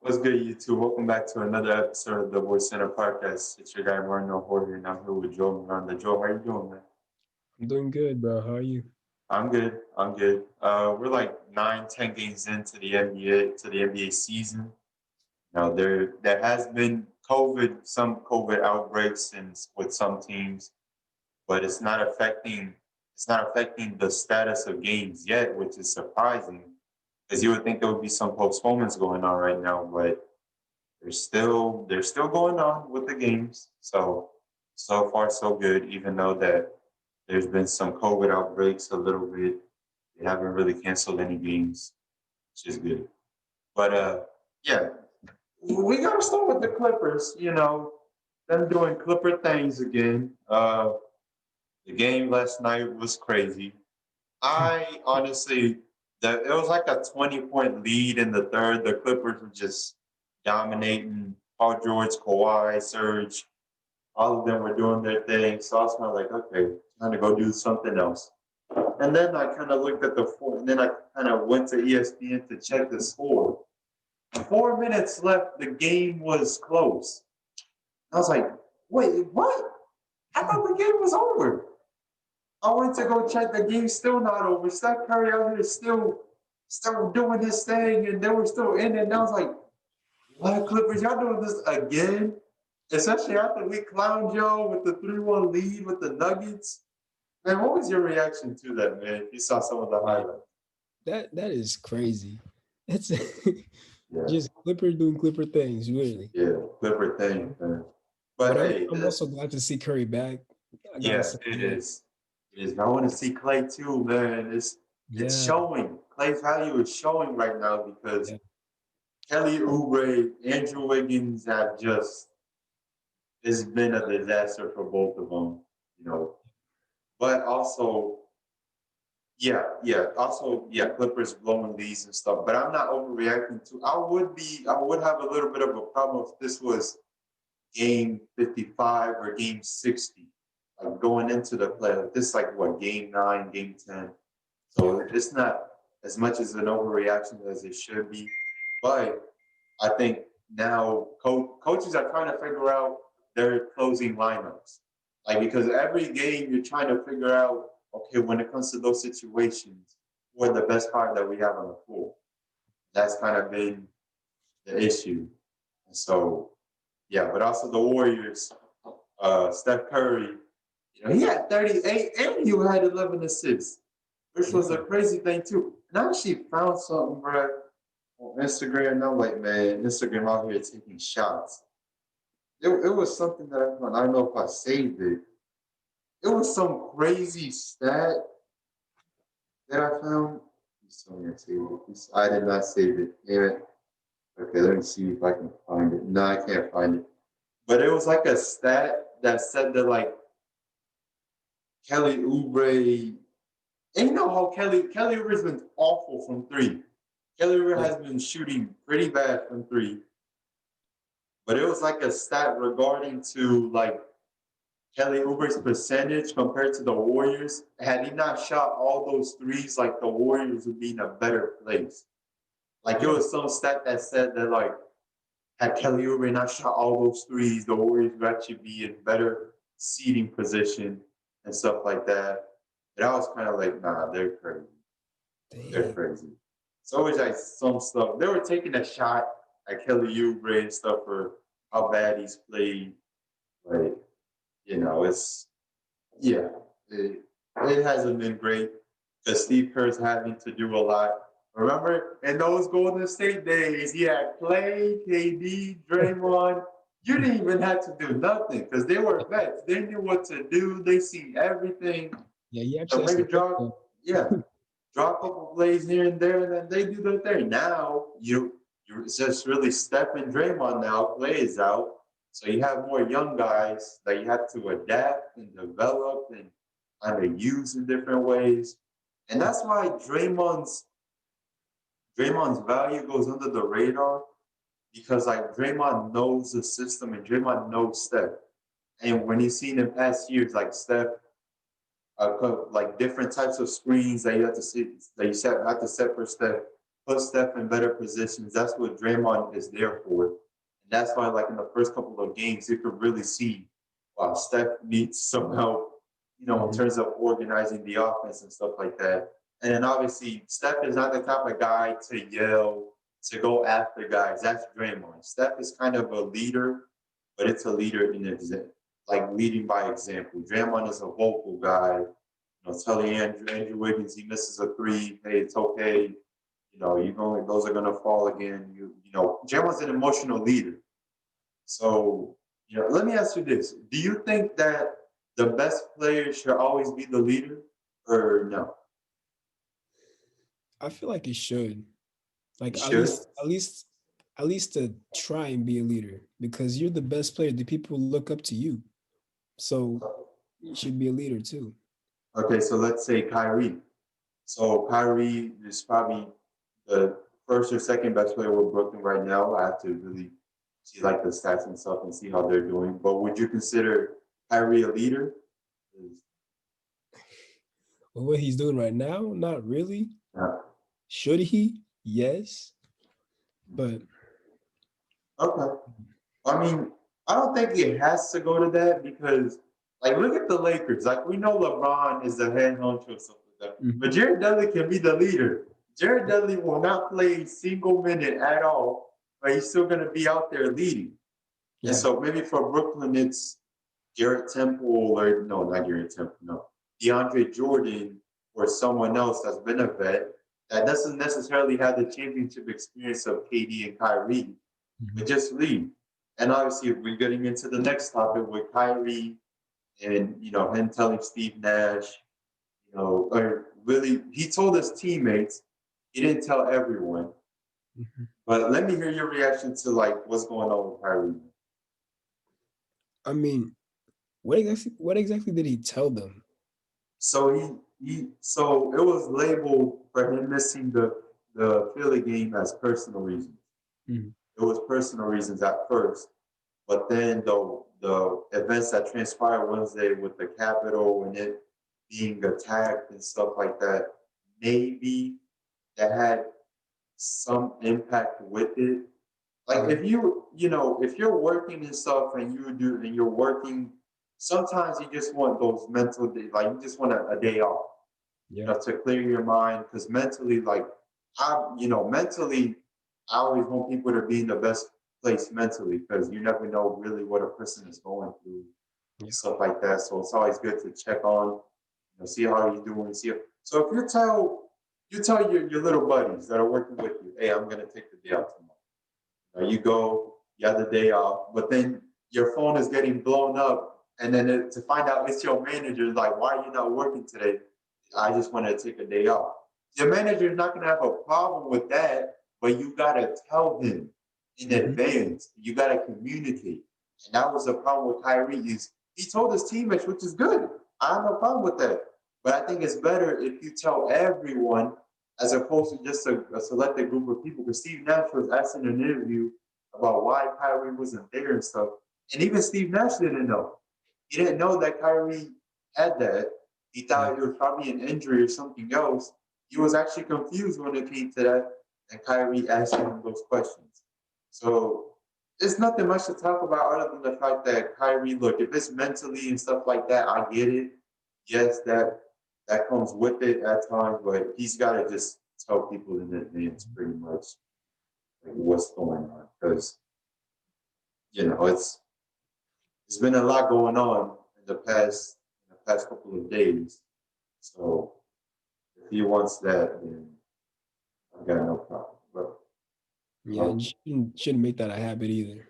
What's good, YouTube? Welcome back to another episode of the Voice Center Podcast. It's your guy, Marno Horder, and I'm here with Joe Miranda. Joe, how you doing, man? I'm doing good, bro. How are you? I'm good. I'm good. We're like 9, 10 games into the NBA season. Now there has been some COVID outbreaks and with some teams, but it's not affecting the status of games yet, which is surprising because you would think there would be some postponements going on right now, but they're still going on with the games. So far so good, even though that there's been some COVID outbreaks a little bit. They haven't really canceled any games, which is good. But yeah, we gotta start with the Clippers, them doing Clipper things again. The game last night was crazy. I honestly, it was like a 20-point lead in the third. The Clippers were just dominating. Paul George, Kawhi, Serge, all of them were doing their thing. So I was kind of like, okay, time to go do something else. And then I kind of looked at the four, and then I kind of went to ESPN to check the score. 4 minutes left, the game was close. I was like, wait, what? I thought the game was over. I went to go check the game, still not over. Steph Curry out here still doing his thing, and they were still in it. And I was like, what, Clippers, y'all doing this again? Especially after we clowned y'all with the 3-1 lead with the Nuggets. Man, what was your reaction to that, man? If you saw some of the Man, highlights. that is crazy. It's Yeah, just Clipper doing Clipper things, really. yeah, Clipper thing, man. But But I'm hey, I'm also glad to see Curry back. I gotta yeah, say it that. is. It is. I want to see Clay too, man. It's Yeah, showing. Clay's value is showing right now because yeah, Kelly Oubre, Andrew Wiggins have just it's been a disaster for both of them, you know. But also, yeah, Clippers blowing leads and stuff. But I'm not overreacting to. I would have a little bit of a problem if this was game 55 or game 60, like going into the play. Like this, like what game 9, game 10. yeah. So it's not as much as an overreaction as it should be. But I think now coaches are trying to figure out their closing lineups. Like because every game you're trying to figure out, okay, when it comes to those situations, who are the best five that we have on the floor. That's kind of been the issue. And so yeah, but also the Warriors, Steph Curry, he had 38 and you had 11 assists, which was a Damn. crazy thing too. And I actually found something, bro, on Instagram. And I'm like, man, Instagram out here taking shots. It was something that I found. I don't know if I saved it. It was some crazy stat that I found. Please tell me I saved it. I did not save it. Damn it. Okay, let me see if I can find it. No, I can't find it. But it was like a stat that said that like Kelly Oubre, and you know how Kelly Oubre's been awful from three. Kelly Oubre Yeah, has been shooting pretty bad from three, but it was like a stat regarding to like Kelly Oubre's percentage compared to the Warriors. Had he not shot all those threes, like the Warriors would be in a better place. Like it yeah. was some stat that said that like had Kelly Oubre not shot all those threes, the Warriors would actually be in better seating position and stuff like that. And I was kind of like, nah, they're crazy. They're Dang. crazy. So it's like some stuff. They were taking a shot at Kelly Oubre and stuff for how bad he's played. Like, it's yeah, it hasn't been great because Steve Kerr's having to do a lot. Remember, in those Golden State days, he had Clay, KD, Draymond. You didn't even have to do nothing because they were vets. They knew what to do. They see everything. Yeah, he So actually has maybe to think though. drop a couple plays here and there, and then they do their thing. Now you're just really stepping Draymond now. Clay is out, so you have more young guys that you have to adapt and develop and kind of use in different ways. And that's why Draymond's value goes under the radar because like Draymond knows the system and Draymond knows Steph. And when you've seen in past years, like Steph, like different types of screens that you have to see that have to set for Steph. put Steph in better positions. That's what Draymond is there for. And that's why, like in the first couple of games, you could really see, wow, Steph needs some help, in Mhm. terms of organizing the offense and stuff like that. And then obviously, Steph is not the type of guy to yell, to go after guys. That's Draymond. Steph is kind of a leader, but it's a leader in example, like leading by example. Draymond is a vocal guy, telling Andrew Wiggins he misses a three, hey, it's okay. Those are gonna fall again. Draymond's an emotional leader. So, let me ask you this: do you think that the best player should always be the leader, or no? I feel like it should. You Like at should. least at least at least to try and be a leader because you're the best player. The people look up to you. So you should be a leader too. Okay, so let's say Kyrie. So Kyrie is probably the first or second best player with Brooklyn right now. I have to really see like the stats and stuff and see how they're doing. But would you consider Kyrie a leader? But what he's doing right now, not really. Uh, Should he? Yes. But okay. I mean, I don't think it has to go to that because, like, look at the Lakers. Like, we know LeBron is the head honcho or something like that, but mhm. Jared Dudley can be the leader. Jared Dudley will not play a single minute at all, but he's still going to be out there leading. And Yeah. so maybe for Brooklyn, it's Garrett Temple or no, not Garrett Temple, no, DeAndre Jordan or someone else that's been a vet that doesn't necessarily have the championship experience of KD and Kyrie, but Mhm. just lead. And obviously, we're getting into the next topic with Kyrie and him telling Steve Nash, or really, he told his teammates. He didn't tell everyone. Mhm. But let me hear your reaction to like what's going on with Kyrie. I mean, what exactly did he tell them? So so it was labeled for him missing the Philly game as personal reasons. Mhm. It was personal reasons at first, but then the events that transpired Wednesday with the Capitol and it being attacked and stuff like that, maybe that had some impact with it. Like Mhm. if you're working and stuff and you're working, sometimes you just want those mental days, like you just want a day off, Yeah. to clear your mind. Because mentally, like mentally, I always want people to be in the best place mentally because you never know really what a person is going through, Yeah. stuff like that. So it's always good to check on, see how you're doing. So if you tell your little buddies that are working with you, hey, I'm gonna take the day out tomorrow. You go, you have the day off, but then your phone is getting blown up, and then to find out it's your manager, like, why are you not working today? I just want to take a day off. Your manager is not going to have a problem with that, but you got to tell him in Mhm. advance. You got to communicate. And that was the problem with Kyrie is he told his teammates, which is good. I have no problem with that. But I think it's better if you tell everyone as opposed to just a selected group of people. Because Steve Nash was asked in an interview about why Kyrie wasn't there and stuff. And even Steve Nash didn't know. He didn't know that Kyrie had that. He Yeah. thought it was probably an injury or something else. He was actually confused when it came to that. And Kyrie asked him those questions. So there's nothing much to talk about other than the fact that Kyrie, look, if it's mentally and stuff like that, I get it. Yes, that comes with it at times, but he's got to just tell people in advance pretty much like what's going on because it's been a lot going on in the past couple of days. So if he wants that, then I got no problem. But Yeah. And um, shouldn't make that a habit either.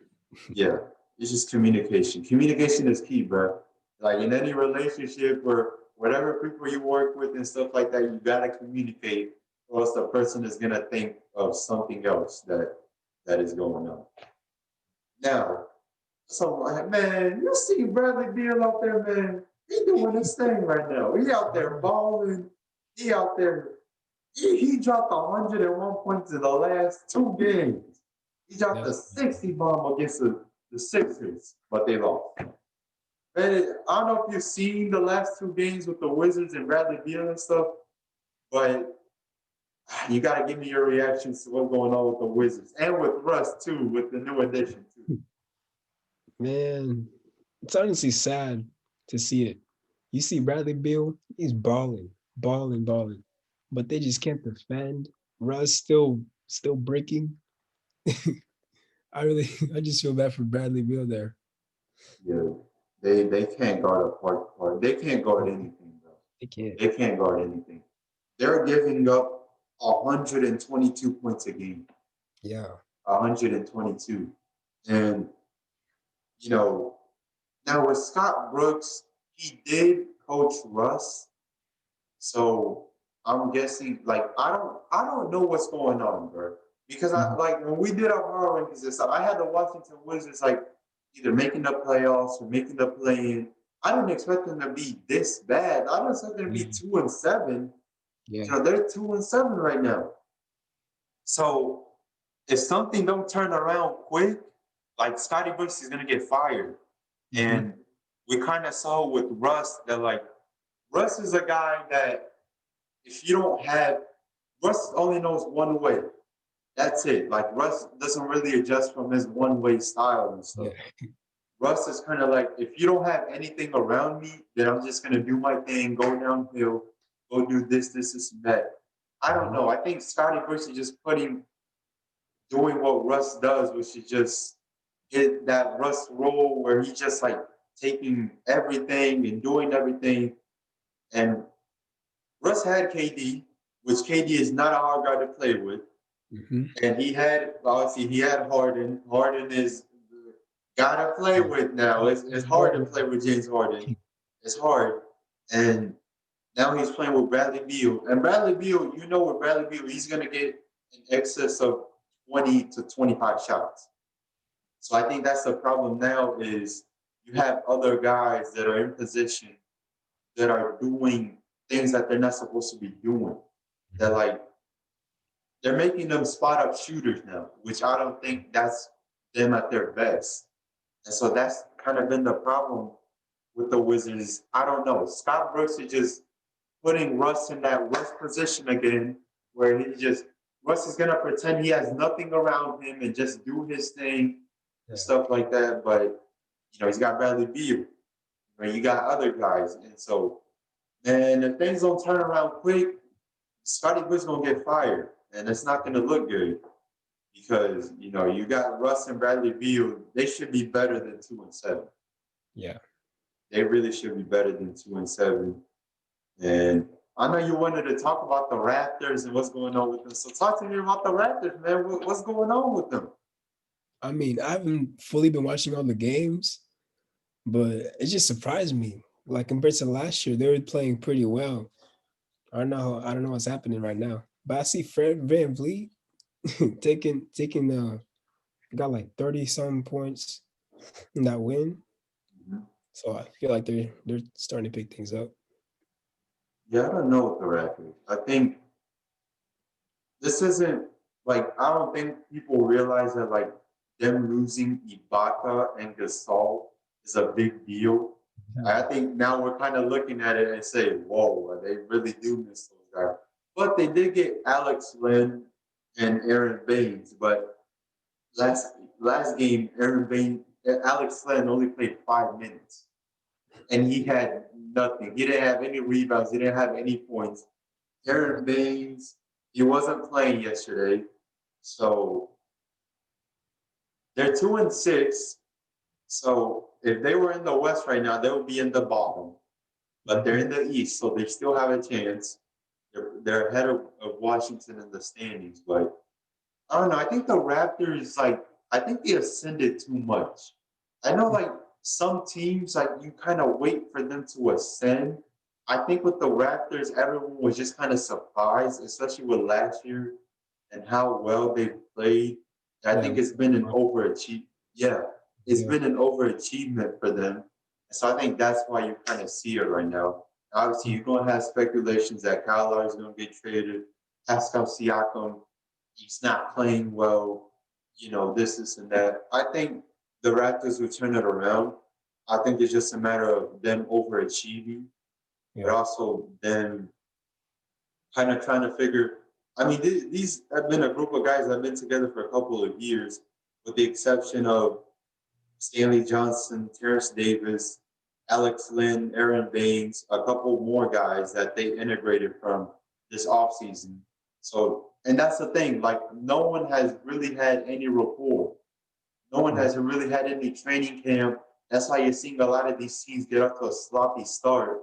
yeah, it's just communication. Communication is key, bro. Like in any relationship or whatever people you work with and stuff like that, you gotta communicate, or else the person is gonna think of something else that is going on. Now, so man, you see Bradley Beal out there, man. He doing his thing right now. He out there balling. He out there. He dropped 101 points in the last two games. He dropped a That's 60 bomb against the Sixers, but they lost. Man, I don't know if you've seen the last two games with the Wizards and Bradley Beal and stuff, but You got to give me your reactions to what's going on with the Wizards and with Russ too, with the new addition too. Man, it's honestly sad to see it. You see Bradley Beal, he's balling, balling, balling, but they just can't defend. Russ still breaking. I just feel bad for Bradley Beal there. Yeah, they can't guard a point guard. They can't guard anything, bro. They can't. They can't guard anything. They're giving up 122 points a game. Yeah. 122. And, you know, now with Scott Brooks, he did coach Russ. So I'm guessing, like, I don't know what's going on, bro. Because I Mhm. like when we did our power rankings and stuff, I had the Washington Wizards like either making the playoffs or making the play-in. I didn't expect them to be this bad. I didn't expect them to be Yeah. 2-7. Yeah. They're 2-7 right now. So if something don't turn around quick, like Scotty Brooks is gonna get fired. Mhm. And we kind of saw with Russ that like Russ is a guy that if you don't have Russ only knows one way. That's it. Like Russ doesn't really adjust from his one way style and Yeah. stuff. Russ is kind of like if you don't have anything around me, then I'm just gonna do my thing, go downhill, go do this, and that. I don't Mhm. know. I think Scotty Brooks is just doing what Russ does, which is just hit that Russ role where he's just like taking everything and doing everything. And Russ had KD, which KD is not a hard guy to play with. Mhm. And he had, obviously, he had Harden. Harden is the guy to play Yeah. with now. It's hard to play with James Harden. It's hard. And now he's playing with Bradley Beal. And Bradley Beal, you know, with Bradley Beal, he's going to get in excess of 20 to 25 shots. So I think that's the problem now is you have other guys that are in position that are doing things that they're not supposed to be doing. That like they're making them spot up shooters now, which I don't think that's them at their best. And so that's kind of been the problem with the Wizards. I don't know. Scott Brooks is just putting Russ in that Russ position again, where Russ is gonna pretend he has nothing around him and just do his thing and Yeah. stuff like that. But he's got Bradley Beal, right? You got other guys, and so man, if things don't turn around quick, Scotty Brooks gonna get fired, and it's not gonna look good because you got Russ and Bradley Beal. They should be better than 2-7. Yeah. They really should be better than 2-7. And I know you wanted to talk about the Raptors and what's going on with them. So talk to me about the Raptors, man. What's going on with them? I mean, I haven't fully been watching all the games, but it just surprised me. Like compared to last year, they were playing pretty well. I don't know what's happening right now. But I see Fred Van Vliet taking got like 30 some points in that win. Mhm. So I feel like they're starting to pick things up. Yeah, I don't know with the Raptors. I think this isn't like I don't think people realize that like them losing Ibaka and Gasol is a big deal. I Yeah. think now we're kind of looking at it and say, "Whoa, they really do miss those guys." But they did get Alex Lynn and Aaron Baines. But last game, Alex Lynn only played 5 minutes, and he had nothing. He didn't have any rebounds. He didn't have any points. Aaron Baines, he wasn't playing yesterday. So they're 2-6. So if they were in the West right now, they would be in the bottom. But they're in Mhm. the East, so they still have a chance. They're ahead of Washington in the standings. But I don't know. I think the Raptors, like, I think they ascended too much. I know, like, some teams, like, you kind of wait for them to ascend. I think with the Raptors, everyone was just kind of surprised, especially with last year and how well they played. I Yeah. think it's been an overachievement. Yeah, it's Yeah. been an overachievement for them. So I think that's why you kind of see it right now. Obviously, you're going to have speculations that Kyle Lowry is going to get traded. Pascal Siakam, he's not playing well. This and that. I think the Raptors will turn it around. I think it's just a matter of them overachieving, but Yeah. also them kind of trying to figure. I mean, these have been a group of guys that have been together for a couple of years, with the exception of Stanley Johnson, Terrence Davis, Alex Lynn, Aaron Baines, a couple more guys that they integrated from this offseason. So, and that's the thing, like, no one has really had any rapport. No one Yeah. has really had any training camp. That's why you're seeing a lot of these teams get off to a sloppy start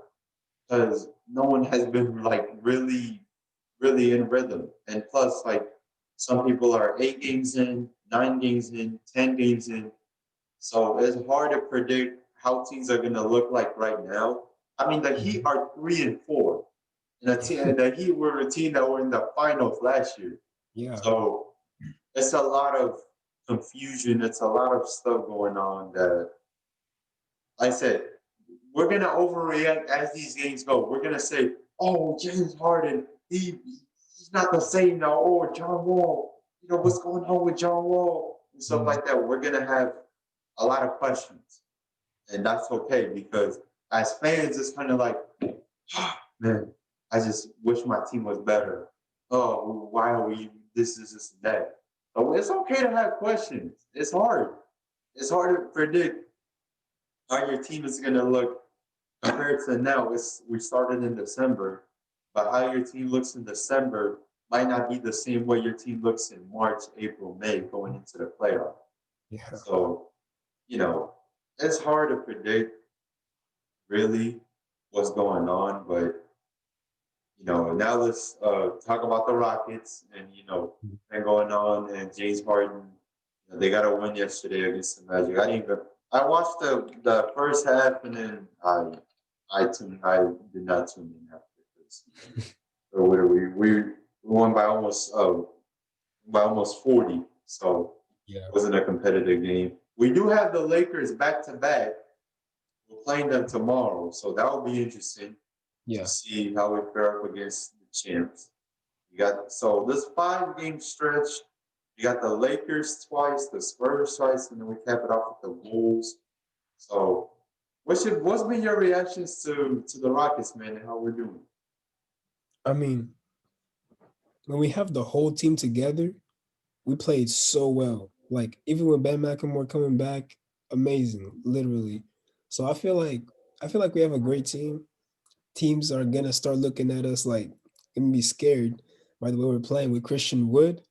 because no one has been like really in rhythm. And plus, like some people are 8 games in, 9 games in, 10 games in. So it's hard to predict how teams are going to look like right now. I mean, the Heat Mhm. are 3-4, and the Heat were a team that were in the finals last year. Yeah. So it's a lot of confusion. It's a lot of stuff going on that I said, we're gonna overreact as these games go. We're gonna say, "Oh, James Harden, he's not the same now." Oh, John Wall, what's going on with John Wall and stuff Yeah. like that. We're gonna have a lot of questions, and that's okay because as fans, it's kind of like, man, I just wish my team was better. Oh, why are we this and that? So it's okay to have questions. It's hard. It's hard to predict how your team is going to look compared to now. We started in December, but how your team looks in December might not be the same way your team looks in March, April, May going into the playoff. Yeah. So, you know, it's hard to predict really what's going on, but now let's talk about the Rockets and and going on and James Harden. They got a win yesterday against the Magic. I watched the first half and then I did not tune in after this. So what are we won by almost 40. So Yeah. it wasn't a competitive game. We do have the Lakers back to back. We're playing them tomorrow, so that will be interesting to Yeah. see how we fare up against the champs. You got so this 5 game stretch. You got the Lakers twice, the Spurs twice, and then we cap it off with the Wolves. So, what's been your reactions to the Rockets, man, and how we're doing? I mean, when we have the whole team together, we played so well. Like even with Ben McLemore coming back, amazing, literally. So I feel like we have a great team. Teams are gonna start looking at us like and be scared by the way we're playing with Christian Wood.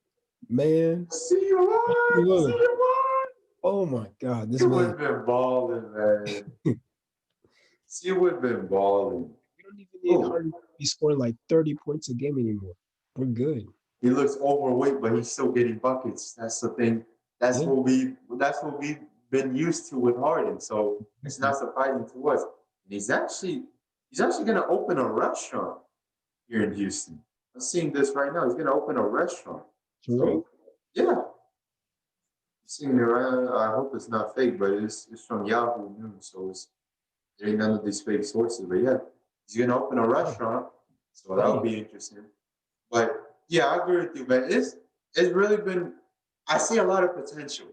Man, See you Christian on, see Wood. you on. Oh my God, this You man. would been balling, man. See would been balling. We don't even need Oh, Harden to be scoring like 30 points a game anymore. We're good. he looks overweight, but he's still getting buckets. That's the thing. That's Yeah. what we. That's what we've been used to with Harden. So it's Mhm. not surprising to us. And he's actually going to open a restaurant here in Houston. I'm seeing this right now. He's going to open a restaurant. For real? So yeah, I'm seeing it right. I hope it's not fake, but it's from Yahoo News, so there ain't none of these fake sources. But yeah, he's going to open a Oh, restaurant, so that would dang. be interesting. But yeah, I agree with you, man. It's really been. I see a lot of potential.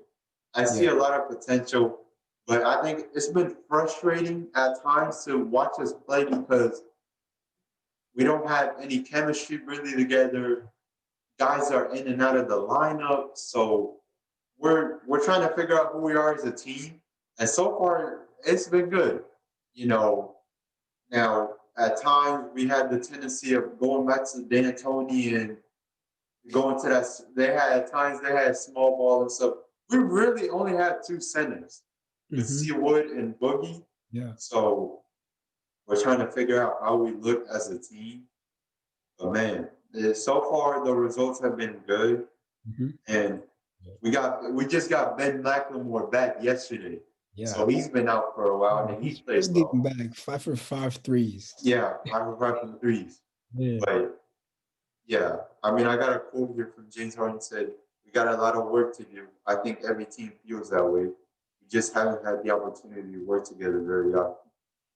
I see Yeah. a lot of potential, but I think it's been frustrating at times to watch us play because we don't have any chemistry really together. Guys are in and out of the lineup, so we're trying to figure out who we are as a team. And so far, it's been good. You know, now at times we had the tendency of going back to D'Antoni and going to that. They had at times they had small ball and stuff. We really only had 2 centers with Hmm. Seawood and Boogie. Yeah. So we're trying to figure out how we look as a team. But man, so far the results have been good, Hmm. and we just got Ben McLemore back yesterday, Yeah. so he's been out for a while Yeah. and he He's played just getting well. back 5 for 5 threes. Yeah, I remember from the threes, Man. but yeah, I mean, I got a quote here from James Harden said, "We got a lot of work to do." I think every team feels that way. We just haven't had the opportunity to work together very often.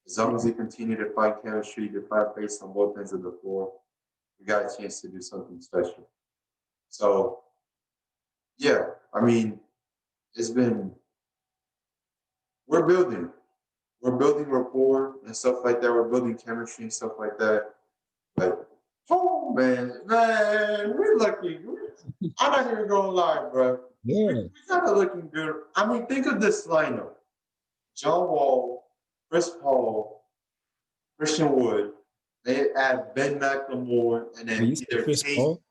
As long as we continue to find chemistry, to find pace on both ends of the floor, we got a chance to do something special. So yeah, I mean, it's been we're building. We're building rapport and stuff like that. We're building chemistry and stuff like that. But Oh man, we're lucky. I'm not even gonna lie, bro. We Yeah. kind of looking good. I mean, think of this lineup: John Wall, Chris Paul, Christian Wood. They add Ben McLemore, and Wait, then you said either Chris Tate. Paul?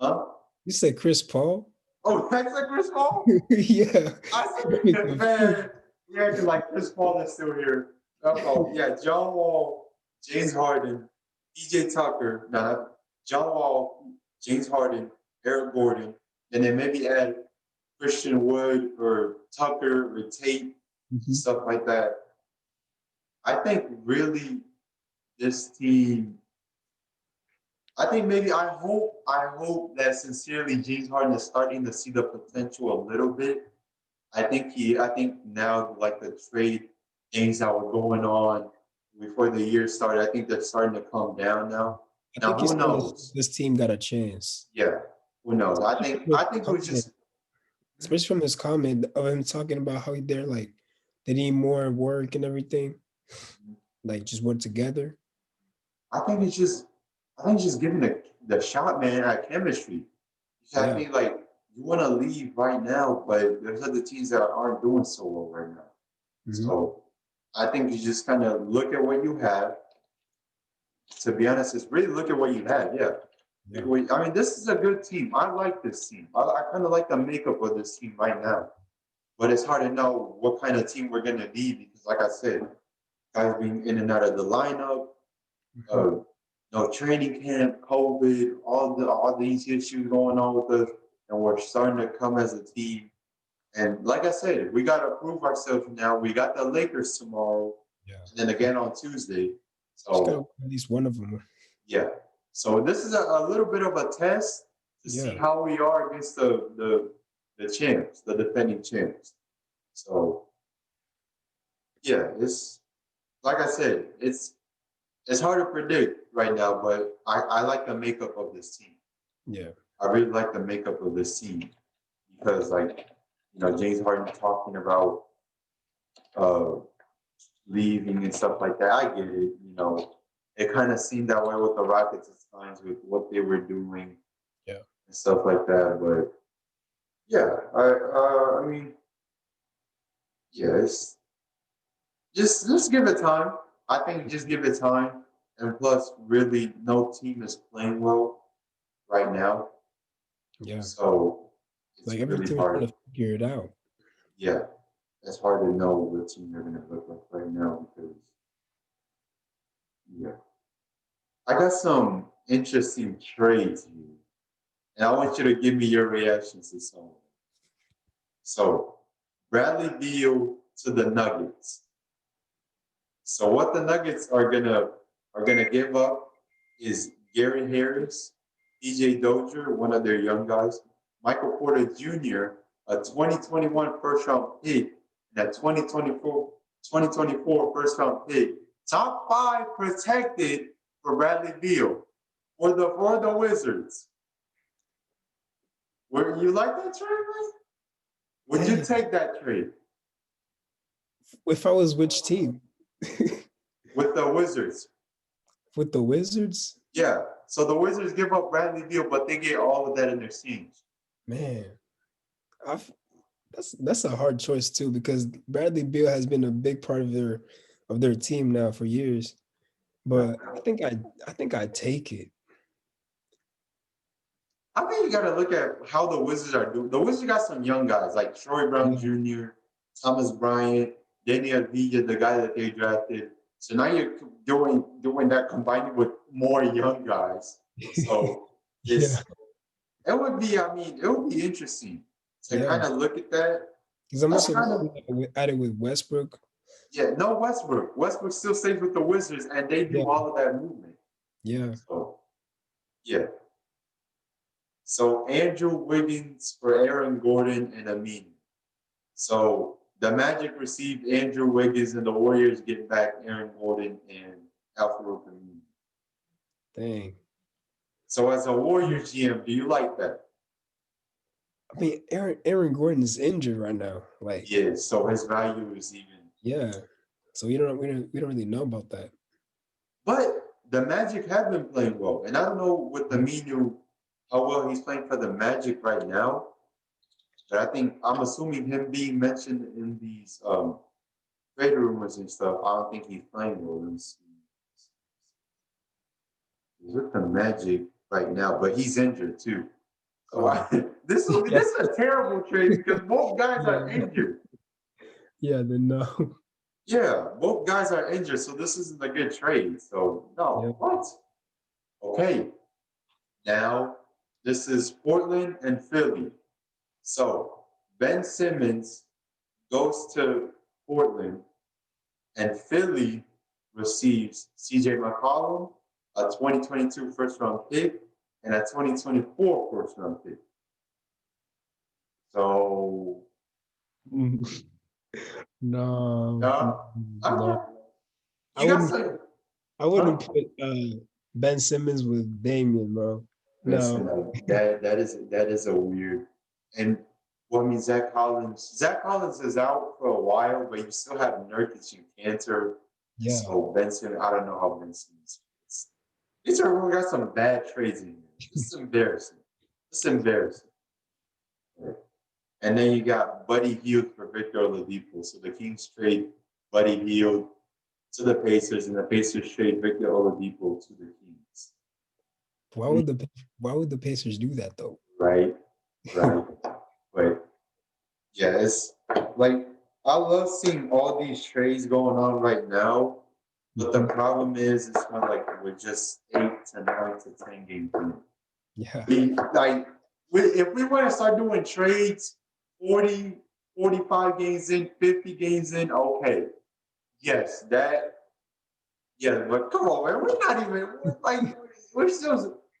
Huh? You said Chris Paul? Oh, that's like Chris Paul. Yeah. I Got me said, confused. man, yeah, acting like Chris Paul is still here. Oh, yeah, John Wall, James Harden, PJ Tucker, nah, John Wall, James Harden, Eric Gordon, and then maybe add Christian Wood or Tucker or Tate, Mhm. stuff like that. I think really this team, I think maybe I hope that sincerely James Harden is starting to see the potential a little bit. I think now like the trade things that were going on before the year started, I think they're starting to calm down now. I Now think he's who saying knows? this team got a chance. Yeah, who knows? I Especially think from his I think it was comment, just especially from his comment of him talking about how they're like they need more work and everything, like just work together. I think it's just I think it's just giving the shot man at chemistry. Because I Yeah. think like you want to leave right now, but there's other teams that aren't doing so well right now. Hmm. So I think you just kind of look at what you have. To be honest, is really look at what you had. Yeah. Yeah. I mean, this is a good team. I like this team. I kind of like the makeup of this team right now. But it's hard to know what kind of team we're going to be because, like I said, guys being in and out of the lineup, Mhm. uh, no training camp, COVID, all these issues going on with us, and we're starting to come as a team. And like I said, we got to prove ourselves now. We got the Lakers tomorrow, Yeah. and then again on Tuesday. Just gotta So win at least one of them. yeah. So this is a little bit of a test to see Yeah. how we are against the champs, the defending champs. So yeah, it's like I said, it's hard to predict right now, but I like the makeup of this team. Yeah. I really like the makeup of this team because like James Harden talking about uh leaving and stuff like that. I get it. It kind of seemed that way with the Rockets at times with what they were doing Yeah. and stuff like that. But yeah, I mean, yeah, it's just give it time. I think just give it time, and plus, really, no team is playing well right now, Yeah. so it's Like every really team is trying hard. to figure it out. Yeah, it's hard to know what team they're gonna look like right now because yeah, I got some interesting trades here, and I want you to give me your reactions to some. So, Bradley Beal to the Nuggets. So what the Nuggets are gonna give up is Gary Harris, EJ Dozier, one of their young guys, Michael Porter Jr., a 2021 first round pick, and a 2024 first round pick. Top five protected for Bradley Beal for the Wizards. Would you like that trade, man? Would you Dang. take that trade If I was which team? with the Wizards? With the Wizards? Yeah. So the Wizards give up Bradley Beal, but they get all of that in their teams. Man, I've that's a hard choice too because Bradley Beal has been a big part of their team now for years. Yeah. But I think I take it. I think you got to look at how the Wizards are doing. The Wizards got some young guys like Troy Brown Yeah. Jr., Thomas Bryant, Daniel Villa, the guy that they drafted. So now you're doing that combined with more young guys. So Yeah. it's it would be. I mean, it would be interesting to Yeah. kind of look at that. Because I'm That's also kind of looking at it with Westbrook. yeah. No Westbrook. Westbrook still stays with the Wizards, and they Yeah. do all of that movement. Yeah. So yeah. So Andrew Wiggins for Aaron Gordon and Amin. So the Magic received Andrew Wiggins and the Warriors get back Aaron Gordon and Alfred Amin. Dang. So as a Warriors GM, do you like that? I mean, Aaron Gordon is injured right now. Like, Yes. So his value is even. yeah. So we don't really know about that. But the Magic have been playing well, and I don't know what the Minu, how well he's playing for the Magic right now. But I think I'm assuming him being mentioned in these trade rumors and stuff. I don't think he's playing well. Let me see. He's with the Magic right now, but he's injured too. So Oh, this is a terrible trade because both guys yeah, are injured. yeah, then no. Yeah, both guys are injured, so this isn't a good trade. So Yeah. no, what? Okay, now this is Portland and Philly. So Ben Simmons goes to Portland, and Philly receives CJ McCollum, a 2022 first round pick, and a 2024 first round pick. So, No, uh, no. I you got wouldn't some. I Huh? wouldn't put Ben Simmons with Damian, bro. Listen, No. that is a weird. And well, I mean, Zach Collins is out for a while, but you still have Nurkic and Cantor. Yeah. So Benson, I don't know how Benson is. These are we got some bad trades in here. This is embarrassing. This is embarrassing. And then you got Buddy Hield for Victor Oladipo. So the Kings trade Buddy Hield to the Pacers, and the Pacers trade Victor Oladipo to the Kings. Why would the Pacers do that though? Right, right. But yeah, it's like I love seeing all these trades going on right now. But the problem is, it's not like we're just 8 to 9 to 10 games in. Yeah. If we want to start doing trades 40, 45 games in, 50 games in, okay. Yes, yeah, but come on, man.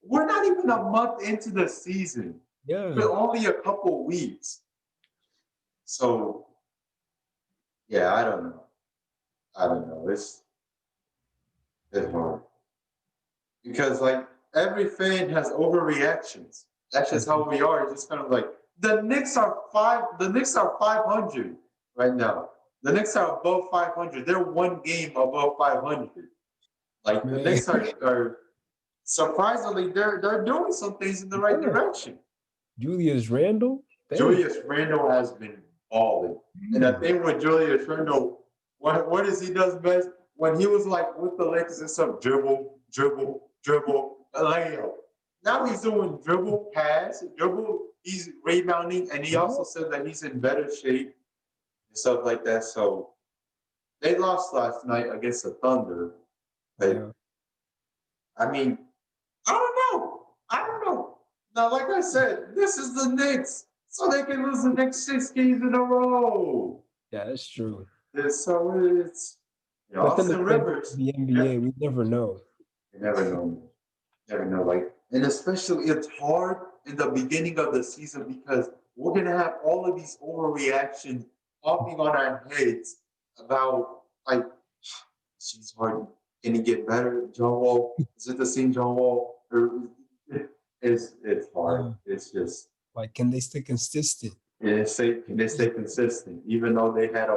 We're not even a month into the season. Yeah. We're only a couple weeks. So, yeah, I don't know. I don't know. It's hard. Because like every fan has overreactions. That's just how we are. It's just kind of like the Knicks are 500 right now. The Knicks are above 500. They're one game above 500. Like the Man. Knicks are surprisingly they're doing some things in the right Yeah. direction. Julius Randle? Dang. Julius Randle has been balling. And the Mm. thing with Julius Randle, what is he does best? When he was like with the Lakers and stuff, dribble, dribble, dribble, layup. Now he's doing dribble, pass, dribble. He's rebounding, and he Yeah. also said that he's in better shape and stuff like that. So they lost last night against the Thunder, but Yeah. I mean, I don't know. I don't know. Now, like I said, this is the Knicks, so they can lose the next 6 games in a row. Yeah, that's true. So it's But then Austin again, Rivers. the Yeah, NBA, we never know. you never know. Never know. Like, and especially it's hard in the beginning of the season because we're gonna have all of these overreactions popping on our heads about like she's hard. Can he get better? John Wall? Is it the same John Wall? Or it's hard. Yeah. It's just Like, can they stay consistent? can they stay consistent even though they had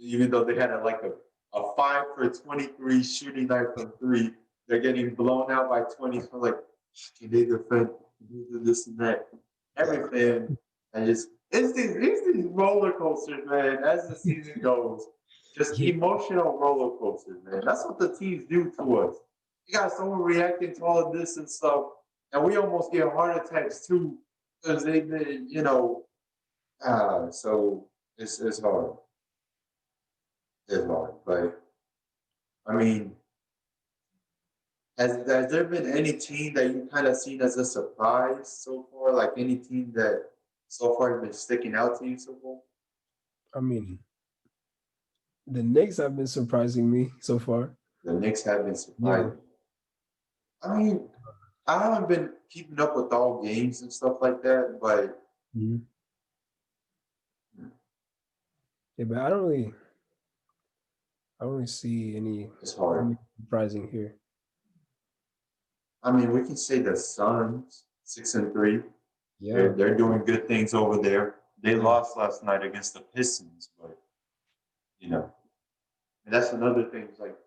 even though they had a 5 for 23 shooting night from three, they're getting blown out by 20. So like, can they defend? Can they do this and that? Every fan, and just it's these roller coasters, man. As the season goes, just Yeah. emotional roller coasters, man. That's what the teams do to us. You got someone reacting to all of this and stuff, and we almost get heart attacks too because they've been, so it's hard. It's hard, but I mean, has there been any team that you kind of seen as a surprise so far? Like any team that so far has been sticking out to you so far? I mean, the Knicks have been surprising me so far. The Knicks have been Yeah. surprising. I mean, I haven't been keeping up with all games and stuff like that, but Mhm. Yeah, but I don't really see it's hard. any surprising here. I mean, we can say the Suns 6-3. Yeah. They're doing good things over there. They Yeah. lost last night against the Pistons, but you know, and that's another thing. It's like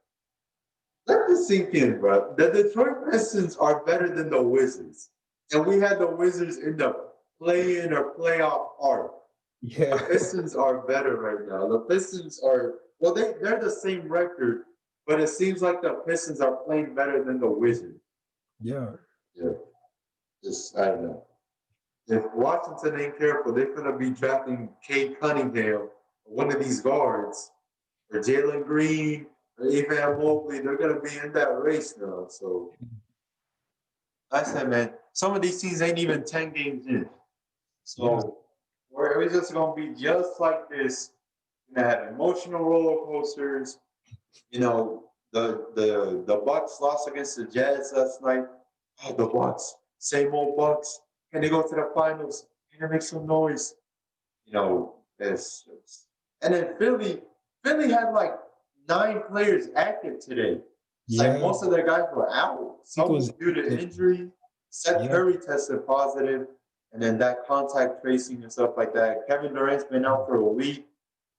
Let this sink in, bro. The Detroit Pistons are better than the Wizards. And we had the Wizards in the play-in or playoff arc. The Yeah, Pistons are better right now. The Pistons are, well, they're the same record, but it seems like the Pistons are playing better than the Wizards. yeah, Yeah, just, I don't know. If Washington ain't careful, they're going to be drafting Kate Cunningham, one of these guards, or Jalen Green, or Evan Mobley. They're going to be in that race now. So I said, man, some of these teams ain't even 10 games in. yeah. So we're just going to be just like this. You're going to have emotional roller coasters. You know, the Bucks lost against the Jazz last night. Oh, the Bucks, same old Bucks. Can they go to the finals? Can they make some noise? You know, and then Philly had like 9 players active today. Like Yeah, most of their guys were out. I think it Some was. was due to injury. Seth Yeah, Curry tested positive, and then that contact tracing and stuff like that. Kevin Durant's been out for a week.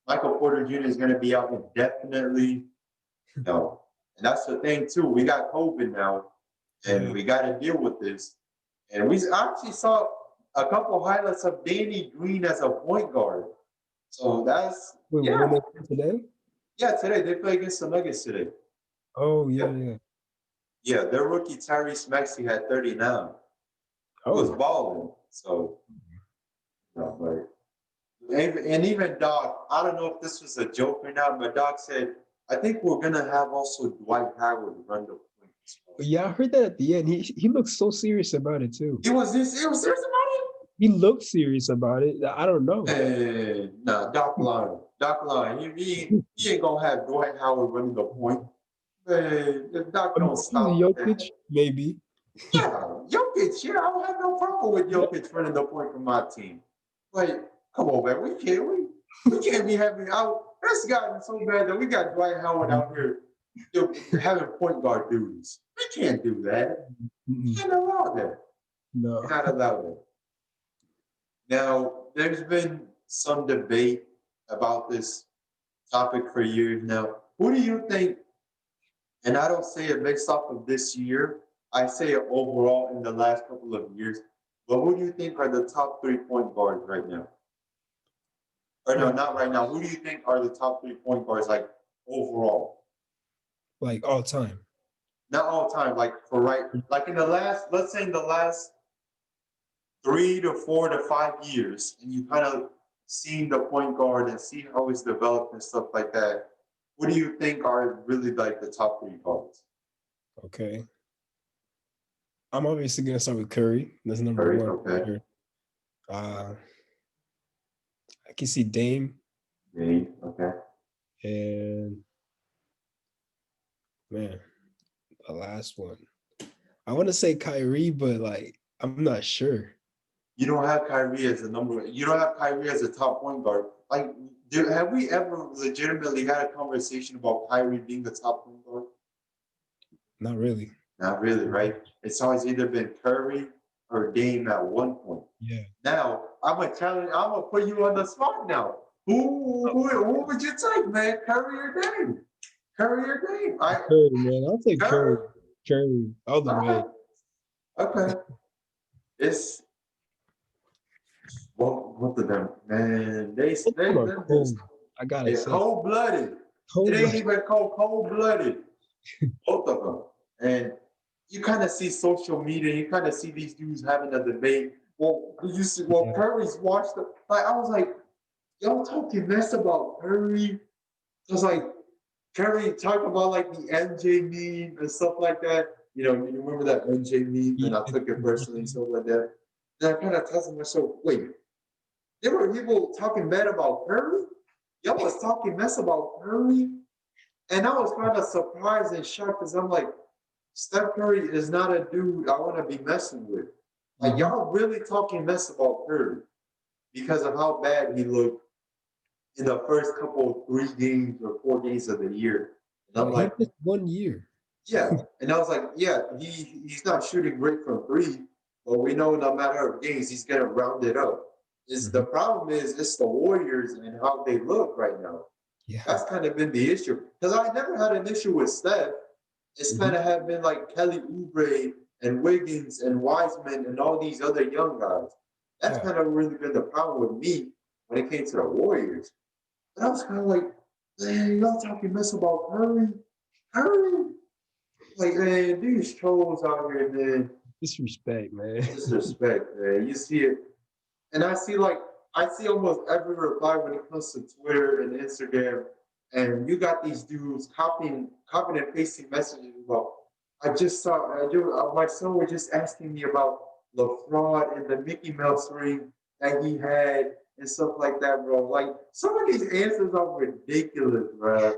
Michael Porter Jr. is going to be out indefinitely. No, and that's the thing too. We got COVID now, and yeah. we got to deal with this. And we actually saw a couple highlights of Danny Green as a point guard. So that's Wait, when yeah, they play today? yeah. Today they play against the Nuggets today. Oh Yeah, yeah, yeah. yeah. Their rookie Tyrese Maxey had 39. He was Oh balling. So and even Doc. I don't know if this was a joke or not, but Doc said, "I think we're gonna have also Dwight Howard run the point as well." yeah, I heard that at the end. He looked so serious about it too. He was serious about He looked serious about it. I don't know. it. Nah, Doc lying. Doc lying. He ain't gonna have Dwight Howard running the point. Man, if Doc I mean, don't this is stop that. Jokic, maybe. Yeah, Jokic. Yeah, I don't have no problem with Yeah. Jokic running the point for my team. Like, come on, man. We can't be having out. That's gotten so bad that we got Dwight Howard out here having point guard duties. We can't do that. We Mm-mm. can't allow that. No. Not allow that. Now, there's been some debate about this topic for years now. Who do you think, and I don't say it based off of this year, I say it overall in the last couple of years, but who do you think are the top 3 point guards right now? Or no, Like not right now. Who do you think are the top 3 point guards, like overall? like all time. Not all time, like for right, like in the last, let's say in the last 3 to 4 to 5 years, and you kind of seen the point guard and see how it's developed and stuff like that. What do you think are really like the top 3 guards? Okay. I'm obviously gonna start with Curry. That's number Curry, one. okay. Sure. Uh I can see Dame Me, okay. and man, the last one. I want to say Kyrie, but like I'm not sure. You don't have Kyrie as a number. You don't have Kyrie as a top point guard. Like, have we ever legitimately had a conversation about Kyrie being the top point guard? Not really. Not really, right? It's always either been Curry or Dame at one point. Yeah. Now, I'm gonna challenge. I'm gonna put you on the spot now. Who would you take, man? Curry or Dame? Curry or Dame? Curry, man. I'll take Curry. Curry. Curry all the way. Okay. Okay. It's both of them, man. Both of them are Them dudes. cold. I gotta They're say, cold blooded. It cold ain't blood. even cold blooded. Both of them. And you kind of see social media. You kind of see these dudes having a debate. Well, you see, well, Yeah. Curry's watched the. Like I was like, y'all talking mess about Curry. It's like Curry talking about like the MJ meme and stuff like that. You know, you remember that MJ meme, and I took it personally and stuff like that. Then I kind of tested myself. Wait, there were people talking bad about Curry. Y'all was talking mess about Curry, and I was kind of surprised and shocked because I'm like, Steph Curry is not a dude I want to be messing with. Like Mhm. y'all really talking mess about Curry because of how bad he looked in the first couple 3 games or 4 games of the year. And Yeah, I'm he like, missed 1 year. yeah. And I was like, yeah, he's not shooting great from three, but we know no matter of games, he's gonna round it up. Is the Mhm. problem is it's the Warriors and how they look right now. Yeah. That's kind of been the issue. Because I never had an issue with Steph. instead Mhm. of having like Kelly Oubre and Wiggins and Wiseman and all these other young guys. That's Yeah. kind of really been the problem with me when it came to the Warriors. But I was kind of like, man, y'all talking mess about Curry? Curry? Like, man, these trolls out here, man, Disrespect, man. disrespect, man. You see it. And I see almost every reply when it comes to Twitter and Instagram. And you got these dudes copying and pasting messages about, my son was just asking me about the fraud and the Mickey Mouse ring that he had and stuff like that, bro. Like, some of these answers are ridiculous, bro.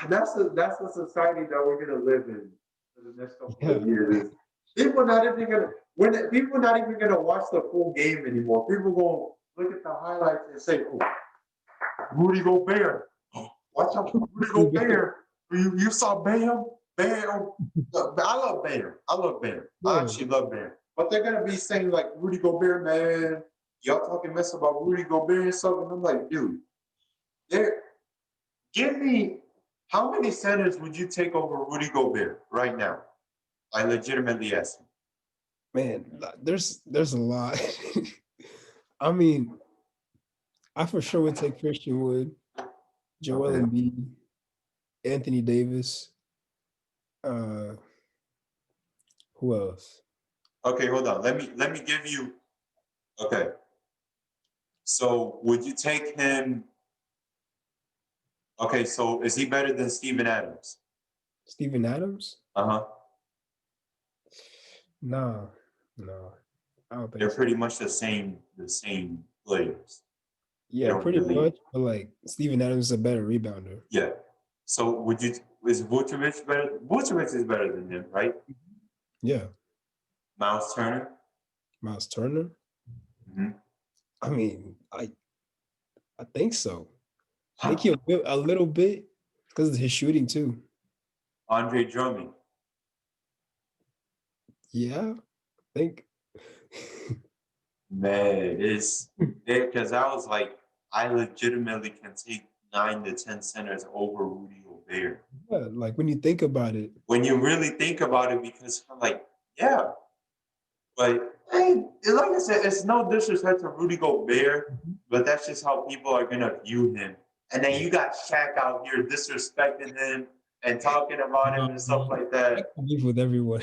And that's the society that we're gonna live in for the next couple Yeah. of years. People not even gonna when people not even gonna watch the full game anymore. People gonna look at the highlights and say, "Oh, Rudy Gobert, watch out for Rudy Gobert. You saw Bam, Bam. I love Bam. I love Bam. I Yeah. actually love Bam. But they're gonna be saying like Rudy Gobert, man. Y'all talking mess about Rudy Gobert and stuff, and I'm like, dude, there. Give me how many centers would you take over Rudy Gobert right now? I legitimately ask. Man, there's a lot. I mean, I for sure would take Christian Wood, Joel Okay. Embiid, Anthony Davis. Uh, who else? Okay, hold on. Let me give you. Okay. So would you take him? Okay. So is he better than Steven Adams? Steven Adams? Uh huh. No, no, I don't They're think so. pretty much the same players. They Yeah, don't pretty really. much. But like Steven Adams is a better rebounder. Yeah. So would you? Is Vucevic better? Vucevic is better than him, right? Yeah, Miles Turner. Miles Turner. Mm-hmm. I mean, I think so. I think he'll build a little bit because of his shooting too. Andre Drummond. Yeah, I think. Man, it's because I was like, I legitimately can take 9 to 10 centers over Rudy Gobert. Yeah, like when you think about it. When you really think about it, because I'm like, yeah, but hey, like I said, it's no disrespect to Rudy Gobert, Mhm. but that's just how people are gonna view him. And then you got Shaq out here disrespecting him and talking about him and stuff like I that. can live with everyone.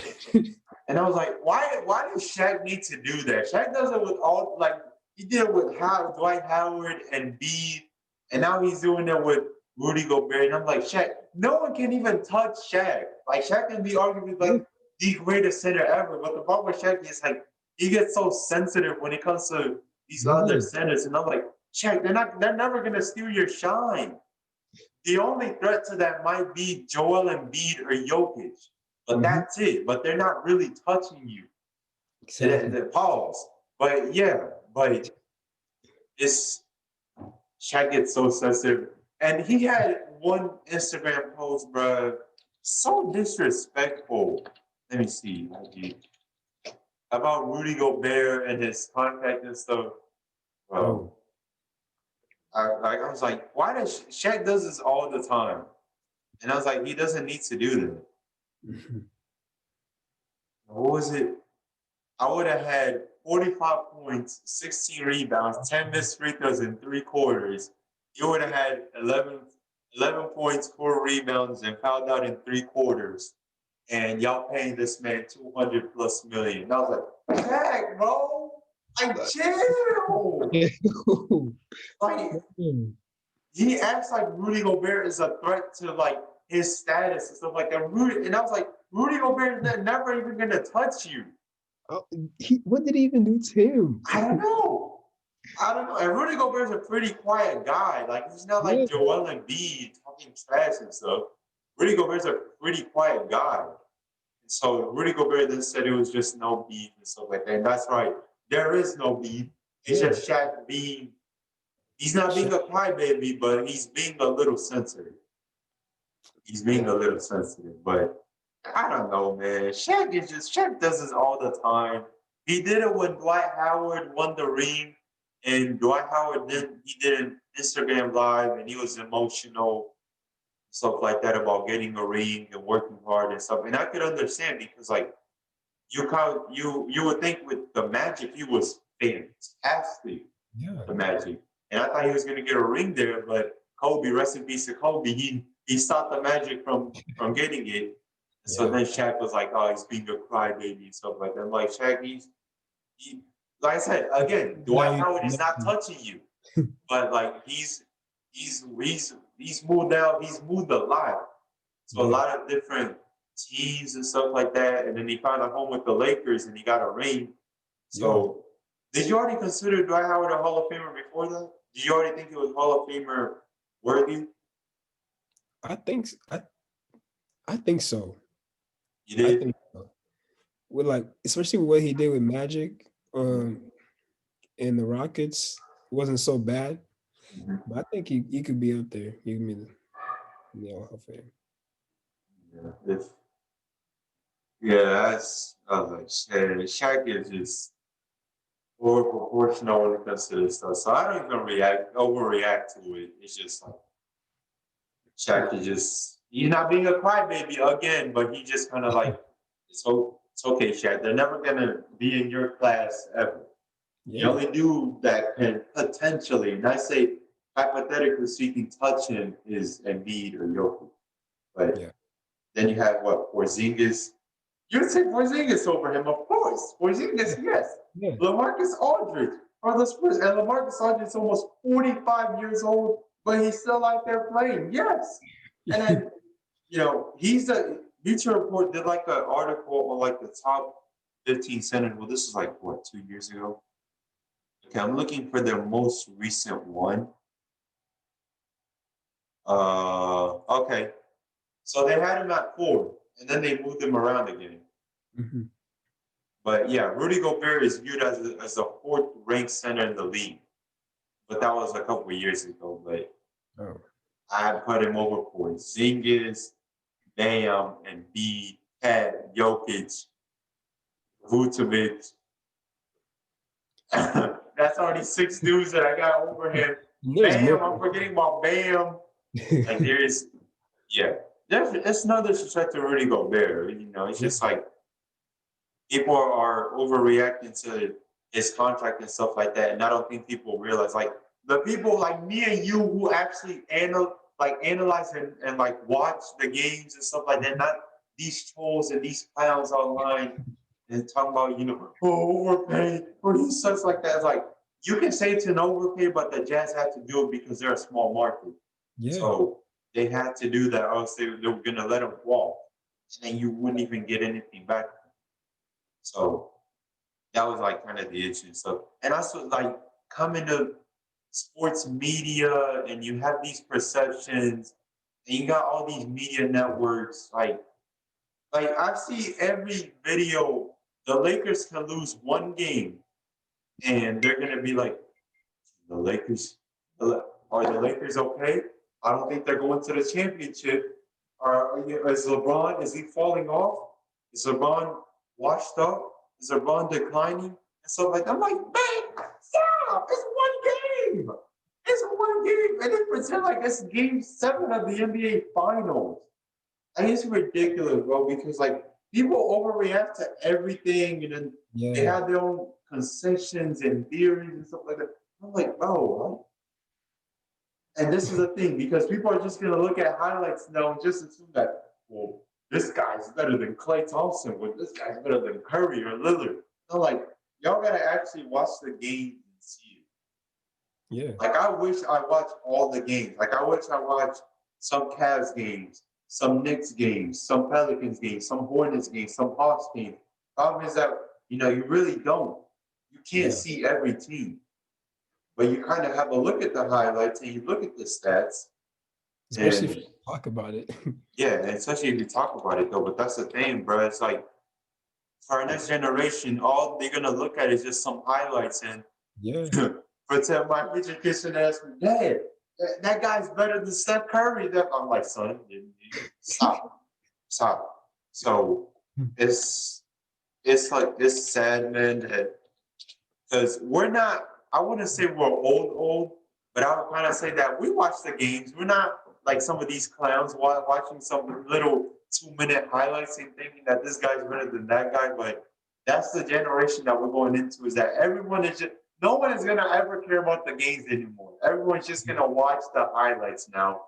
And I was like, why does Shaq need to do that? Shaq does it with all like he did it with Dwight Howard and B, and now he's doing it with Rudy Gobert. And I'm like, Shaq, no one can even touch Shaq. Like Shaq can be arguably like the greatest center ever. But the problem with Shaq is like he gets so sensitive when it comes to these other Yeah. centers. And I'm like, Shaq, they're never gonna steal your shine. The only threat to that might be Joel Embiid or Jokic, but Mhm. that's it. But they're not really touching you. Exactly. Pause. But yeah, but it's Shaq gets so sensitive. And he had one Instagram post, bro, so disrespectful. Let me see. About Rudy Gobert and his contract and stuff. Bro, Oh. I was like, why does Shaq does this all the time? And I was like, he doesn't need to do that. Mhm. What was it? I would have had 45 points, 16 rebounds, 10 missed free throws in 3 quarters. You would have had 11 points, 4 rebounds, and fouled out in 3 quarters. And y'all paying this man 200 plus million. And I was like, heck, bro, like chill. Like he acts like Rudy Gobert is a threat to like his status and stuff like that. And I was like, Rudy Gobert is never even gonna touch you. Oh, what did he even do to him? I don't know. I don't know. And Rudy Gobert's a pretty quiet guy. Like he's not Yeah. like Joel Embiid talking trash and stuff. Rudy Gobert's a pretty quiet guy. And so Rudy Gobert then said it was just no beef and stuff like that. And that's right. There is no beef. It's Yeah. just Shaq being he's not being Shaq. a crybaby, but he's being a little sensitive. He's being Yeah. a little sensitive. But I don't know, man. Shaq does this all the time. He did it when Dwight Howard won the ring, and Dwight Howard then he did an Instagram live, and he was emotional, stuff like that about getting a ring and working hard and stuff. And I could understand because like you would think with the Magic he was fantastic Yeah. the Magic. And I thought he was gonna get a ring there, but Kobe, rest in peace to Kobe, he stopped the Magic from getting it. So Yeah. then Shaq was like, oh, he's being a crybaby and stuff like that. I'm like, Shaq, he like I said, again, Now Dwight Howard is not touching you. But like he's moved out, he's moved a lot. So a yeah. lot of different teams and stuff like that. And then he found a home with the Lakers and he got a ring. Yeah. So did you already consider Dwight Howard a Hall of Famer before that? Did you already think he was Hall of Famer worthy? I think I think so. You I did? think so. With like, especially with what he did with Magic, and the Rockets, it wasn't so bad. Mhm. But I think he could be up there. He could be in the Hall of Fame. Yeah. Yeah, that's I was like, Shaq is just over proportional when it comes to this stuff. So I don't even overreact to it. It's just like Shaq is just he's not being a crybaby again, but he just kind of like it's okay, Shaq. They're never gonna be in your class ever. The Yeah. only dude that can potentially, and I say hypothetically speaking, touch him is Embiid or Jokic. But Yeah. then you have what Porzingis. You would say Porzingis over him, of course. Porzingis, yes. Yeah. LaMarcus Aldridge for the Spurs, and LaMarcus Aldridge is almost 45 years old, but he's still out there playing. Yes, and then he's a Bleacher Report did like an article on like the top 15 centers. Well, this is like what 2 years ago. Okay, I'm looking for their most recent one. Okay, so they had him at 4, and then they moved him around again. Mhm. But yeah, Rudy Gobert is viewed as the fourth ranked center in the league. But that was a couple of years ago. But Oh. I put him over Porzingis, Bam, and B, Pat, Jokic, Vucevic. That's already 6 dudes that I got over him. And there's more. Bam, I'm forgetting about Bam. Like yeah, it's no disrespect to Rudy Gobert. It's Yeah. just like people are overreacting to his contract and stuff like that, and I don't think people realize like the people like me and you who actually analyze and like watch the games and stuff like that, not these trolls and these clowns online and talking about overpay or these such like that. It's like you can say it's an overpay, but the Jazz had to do it because they're a small market, Yeah. so they had to do that, or else they were gonna let him walk, and then you wouldn't even get anything back. So that was like kind of the issue. So, and also like coming to sports media and you have these perceptions and you got all these media networks. Like I see every video, the Lakers can lose one game and they're going to be like, the Lakers, are the Lakers okay? I don't think they're going to the championship. Is LeBron, is he falling off? Is LeBron washed up? Is LeBron declining? And so like, I'm like, man, stop! It's one game. It's one game. And they pretend like it's game 7 of the NBA finals. And it's ridiculous, bro, because like people overreact to everything and then they Yeah. have their own concessions and theories and stuff like that. I'm like, bro, and this is the thing because people are just gonna look at highlights now and just assume that, well, this guy's better than Klay Thompson, or this guy's better than Curry or Lillard. I'm like, y'all gotta actually watch the game and see it. Yeah. Like I wish I watched all the games. Like I wish I watched some Cavs games, some Knicks games, some Pelicans games, some Hornets games, some Hawks games. Problem is that you really don't. You can't Yeah. see every team, but you kind of have a look at the highlights and you look at the stats. Especially if And you talk about it. yeah, and especially if you talk about it though, but that's the thing, bro. It's like for our next generation, all they're gonna look at is just some highlights and Yeah. pretend my future kids should ask me, Dad, that guy's better than Steph Curry. I'm like, son, stop, stop. So it's like it's sad, man, that because we're not. I wouldn't say we're old, but I would kind of say that we watch the games. like some of these clowns watching some little 2 minute highlights and thinking that this guy's better than that guy. But that's the generation that we're going into. Is that everyone is just no one is gonna ever care about the games anymore. Everyone's just gonna watch the highlights now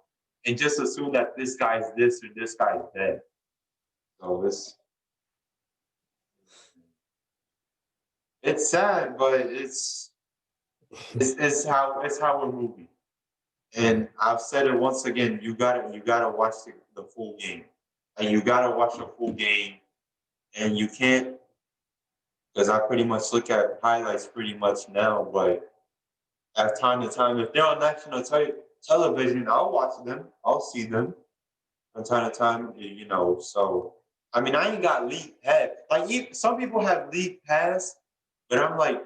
and just assume that this guy's this or this guy's that. So it's sad, but it's how we're moving. Yeah. And I've said it once again, you gotta watch the full game. And you gotta watch the full game. And you can't because I pretty much look at highlights pretty much now, but at time to time, if they're on national television, I'll watch them. I'll see them from time to time, So, I mean, I ain't got league pass. Like, some people have league pass, but I'm like,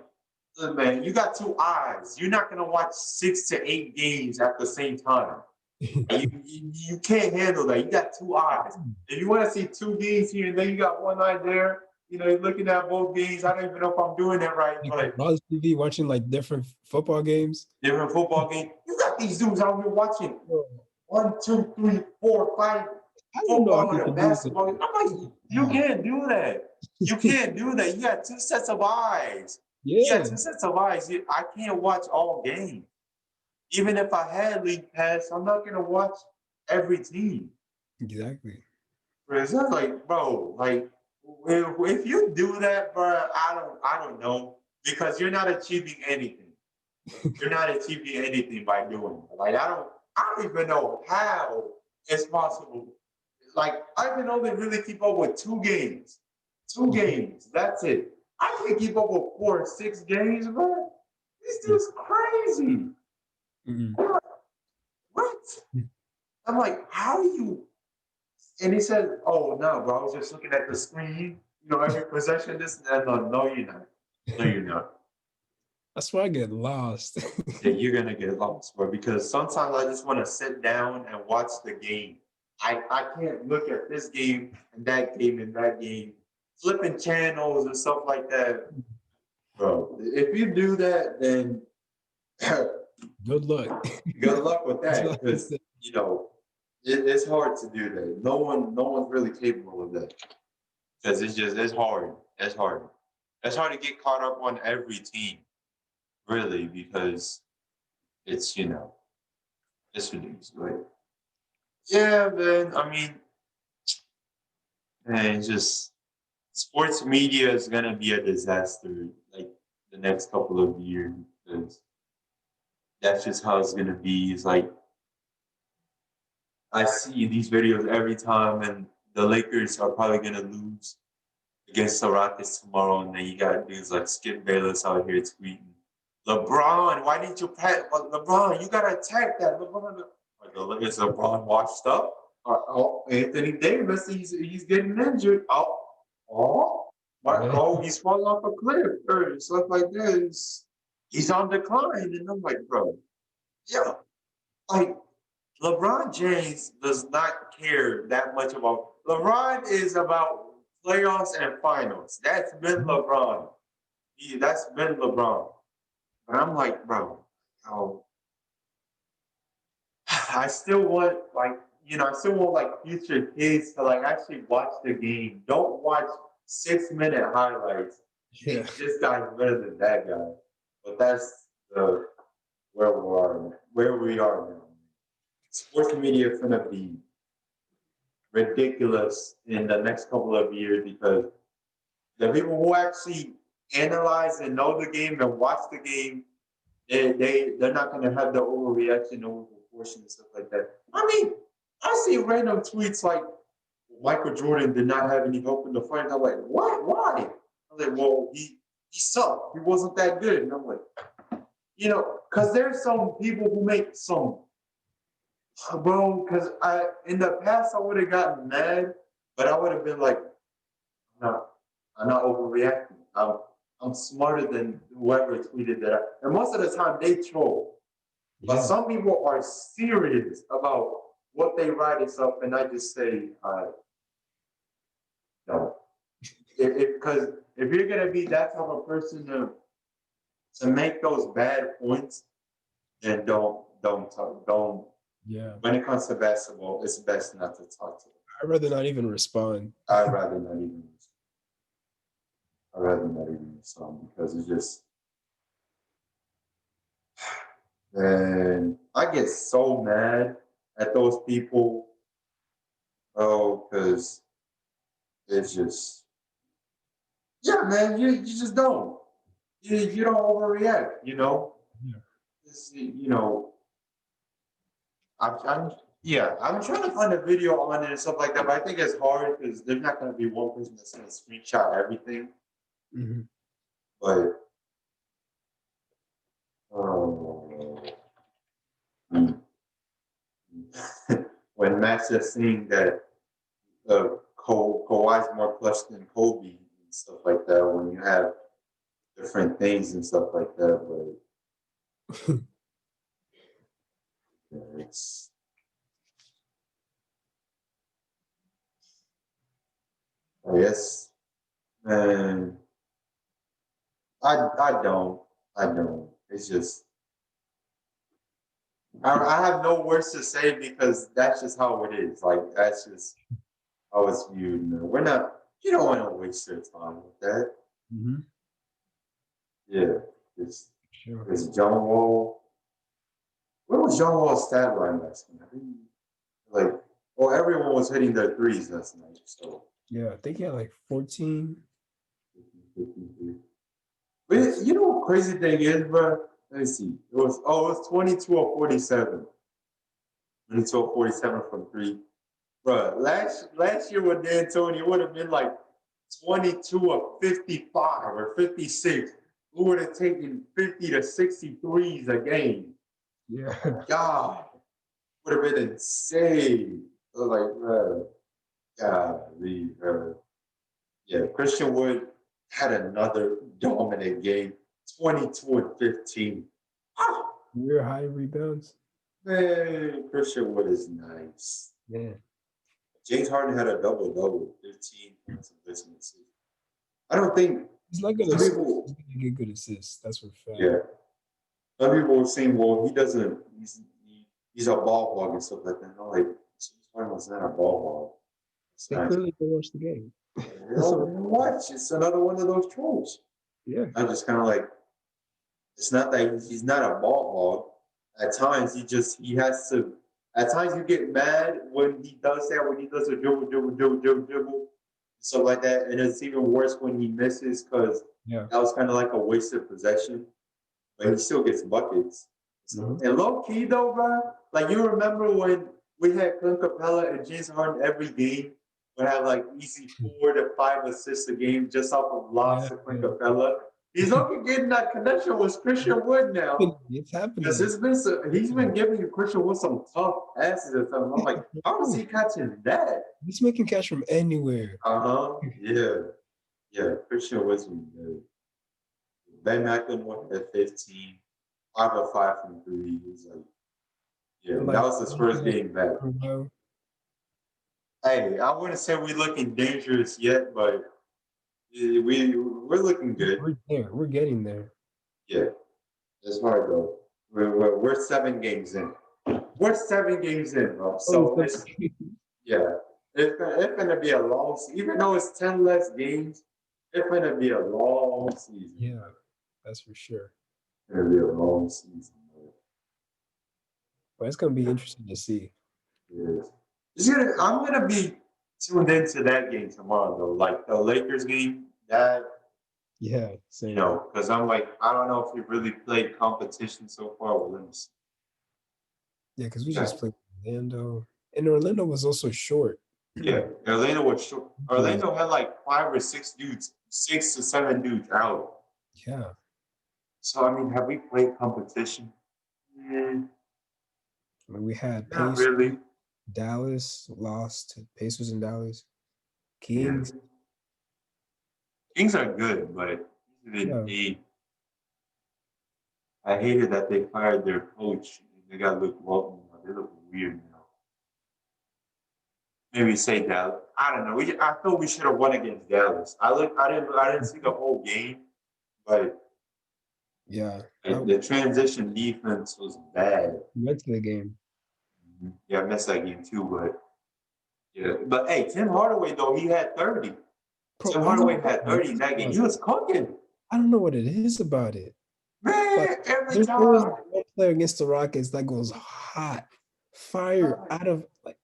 look, man, you got two eyes. You're not gonna watch 6 to 8 games at the same time. You can't handle that. You got two eyes. If you want to see 2 games here and then you got one eye there, you're looking at both games. I don't even know if I'm doing it right, Like but Bronze TV watching like different football games. different football game. You got these dudes out here watching Bro, 1, 2, 3, 4, 5 I don't know how football you and can do this. basketball. I'm like, you Wow. can't do that. You can't do that. You got two sets of eyes. You got Yeah, two sets of eyes. I can't watch all games. Even if I had league pass, I'm not gonna watch every team. exactly. It's not like, bro, like if you do that, bro, I don't know because you're not achieving anything. You're not achieving anything by doing it. Like I don't even know how it's possible. Like I can only really keep up with 2 games. 2 games. That's it. I can't keep up with 4 or 6 games, bro. This dude's crazy. Mm-mm. I'm like, what? I'm like, how do you? And he said, "Oh no, bro, I was just looking at the screen. Every possession. This and that. No, you're not. No, you're not. That's where I get lost. Yeah, you're gonna get lost, bro. Because sometimes I just want to sit down and watch the game. I can't look at this game and that game, flipping channels and stuff like that, bro. If you do that, then Good luck. good luck with That's all that, I can because say. it's hard to do that. No one's really capable of that because it's hard. It's hard. It's hard to get caught up on every team, really, because it's it's ridiculous. But yeah, man. I mean, man, it's just sports media is gonna be a disaster like the next couple of years because that's just how it's gonna be. It's like I see these videos every time, and the Lakers are probably gonna lose against the Rockets tomorrow, and then you got dudes like Skip Bayless out here tweeting, "LeBron, why didn't you pass? LeBron, you gotta attack that." LeBron, is LeBron washed up? Oh, Anthony Davis, he's getting injured. Oh, Yeah. he's falling off a cliff or stuff like this. He's on decline, and I'm like, bro, yeah, like LeBron James does not care that much about. LeBron is about playoffs and finals. That's been Mhm. LeBron. That's been LeBron. But I'm like, bro, oh, I still want I still want like future kids to like actually watch the game. Don't watch 6 minute highlights. Yeah. Think this guy's better than that guy. But that's the where we are now. Sports media is gonna be ridiculous in the next couple of years because the people who actually analyze and know the game and watch the game, they're not gonna have the overreaction, overproportion and stuff like that. I mean, I see random tweets like Michael Jordan did not have any help in the fight. I'm like, what? Why? I'm like, well, he sucked. He wasn't that good. And I'm like, because there's some people who make some bro, because I in the past I would have gotten mad, but I would have been like, no, I'm not overreacting. I'm smarter than whoever tweeted that. And most of the time they troll. But Yeah. some people are serious about what they write and stuff, and I just say, no. Because if you're gonna be that type of person to make those bad points, then don't talk, don't. Yeah. When it comes to basketball, it's best not to talk to them. I'd rather not even respond. I'd rather not even. I'd rather not even respond because it's just, and I get so mad at those people. Oh, because it's just, yeah, man, you just don't. You don't overreact, you know? Yeah. You know, I'm yeah, I'm trying to find a video on it and stuff like that, but I think it's hard because there's not going to be one person that's going to screenshot everything. Mhm. But oh, mm. when Matt's just saying that Kawhi's more clutch than Kobe and stuff like that, when you have different things and stuff like that, but yeah, it's I guess, man, I don't. It's just I have no words to say because that's just how it is. Like that's just how it's viewed. Man. We're not. You don't want to waste your time with that. Mhm. Yeah, it's Sure. it's John Wall. What was John Wall's stat line last night? Like, well, everyone was hitting their threes last night. So, Yeah, I think he had like 14. 53. But you know what crazy thing is, bro? Let me see. It was 22 or 47. 22 or 47 from three. Bro, last year with D'Antoni, it would have been like 22 or 55 or 56. We would have taken 50 to 63s a game. Yeah. God, would have been insane. I was like, bro, golly, bro. Yeah, Christian Wood had another dominant game, 22 and 15. Ah, Career high rebounds. man, Christian Wood is nice. Yeah. James Harden had a double double, 15 points and 13 assists. I don't think He's not gonna some he's people, gonna get good assists. That's for a fact. yeah, some people were saying, well, he doesn't, he's a ball hog and stuff like that. And I'm like, James Harden was not a ball hog. It's They not, clearly can watch the game. you That's know, what, watch. It's another one of those trolls. yeah. I'm just kind of like, it's not that he's not a ball hog. At times, he has to. At times, you get mad when he does that. When he does a dribble, stuff like that. And it's even worse when he misses because Yeah. that was kind of like a wasted possession. But he still gets buckets. So, Mhm. and low key though, bro, like you remember when we had Clint Capella and James Harden every game would have like easy 4 to 5 assists a game just off of Yeah. loss to Clint Yeah. Capella. He's only getting that connection with Christian Wood now. It's Because happening. he's been giving Christian Wood some tough passes or something. I'm like, how is he catching that? He's making cash from anywhere. Uh-huh. Yeah. Yeah. Christian Wood's been good. Ben McLemore at 15, 5 of 5 from three. He's like, yeah, that Like, was his first game back. Hey, I wouldn't say we're looking dangerous yet, but we're looking good. We're there. We're getting there. Yeah, it's hard though. We're 7 games in. We're 7 games in, bro. Oh, So it's yeah, it's gonna be a long. Even though it's 10 less games, it's gonna be a long season. yeah, that's for sure. It's gonna be a long season. But it's gonna be interesting to see. Yes. I'm gonna be tuned into that game tomorrow though, like the Lakers game. That Yeah, same. because I'm like, I don't know if we really played competition so far. Well, let me see. Yeah, because we Yeah, just played Orlando, and Orlando was also short. yeah. Orlando was short. Because Orlando had like 5 or 6 dudes, 6 to 7 dudes out. yeah, So I mean, have we played competition? Mm, I mean, we had not Pacers, really. Dallas lost to Pacers and Dallas, Yeah. Kings. Kings are good, but Yeah, I hated that they fired their coach. They got Luke Walton. They look weird now. Maybe say Dallas. I don't know. I thought we should have won against Dallas. I didn't see the whole game, but yeah. the transition defense was bad. We went to the game. Yeah, I missed that game too, but yeah. But hey, Tim Hardaway though, he had 30. Bro, Tim I don't Hardaway know had what 30 it in is that game. about He it. was cooking. I don't know what it is about it. Like Man, every there was time. one player against the Rockets that goes hot, fire out of like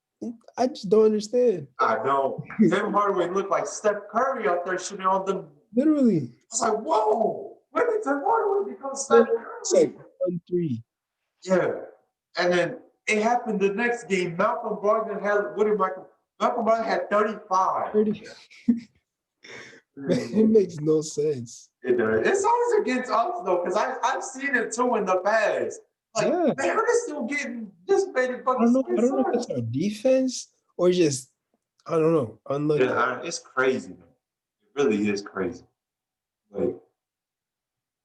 I just don't understand. I know. Tim Hardaway looked like Steph Curry out there shooting all them. Literally. I was like, whoa, when did Tim Hardaway become Then Steph it's like Curry? 1-3. Yeah. And then it happened the next game. Malcolm Brogdon had, what did Michael? Malcolm Brogdon had 35. 30. Man, it makes no sense. It does. It's always against us though, because I've seen it too in the past. Like, Yeah. man, we're still getting this many I don't buckets know. I against don't know if us. it's our defense or just I don't know. Yeah, Unlucky. it's crazy, man. It really is crazy. Like,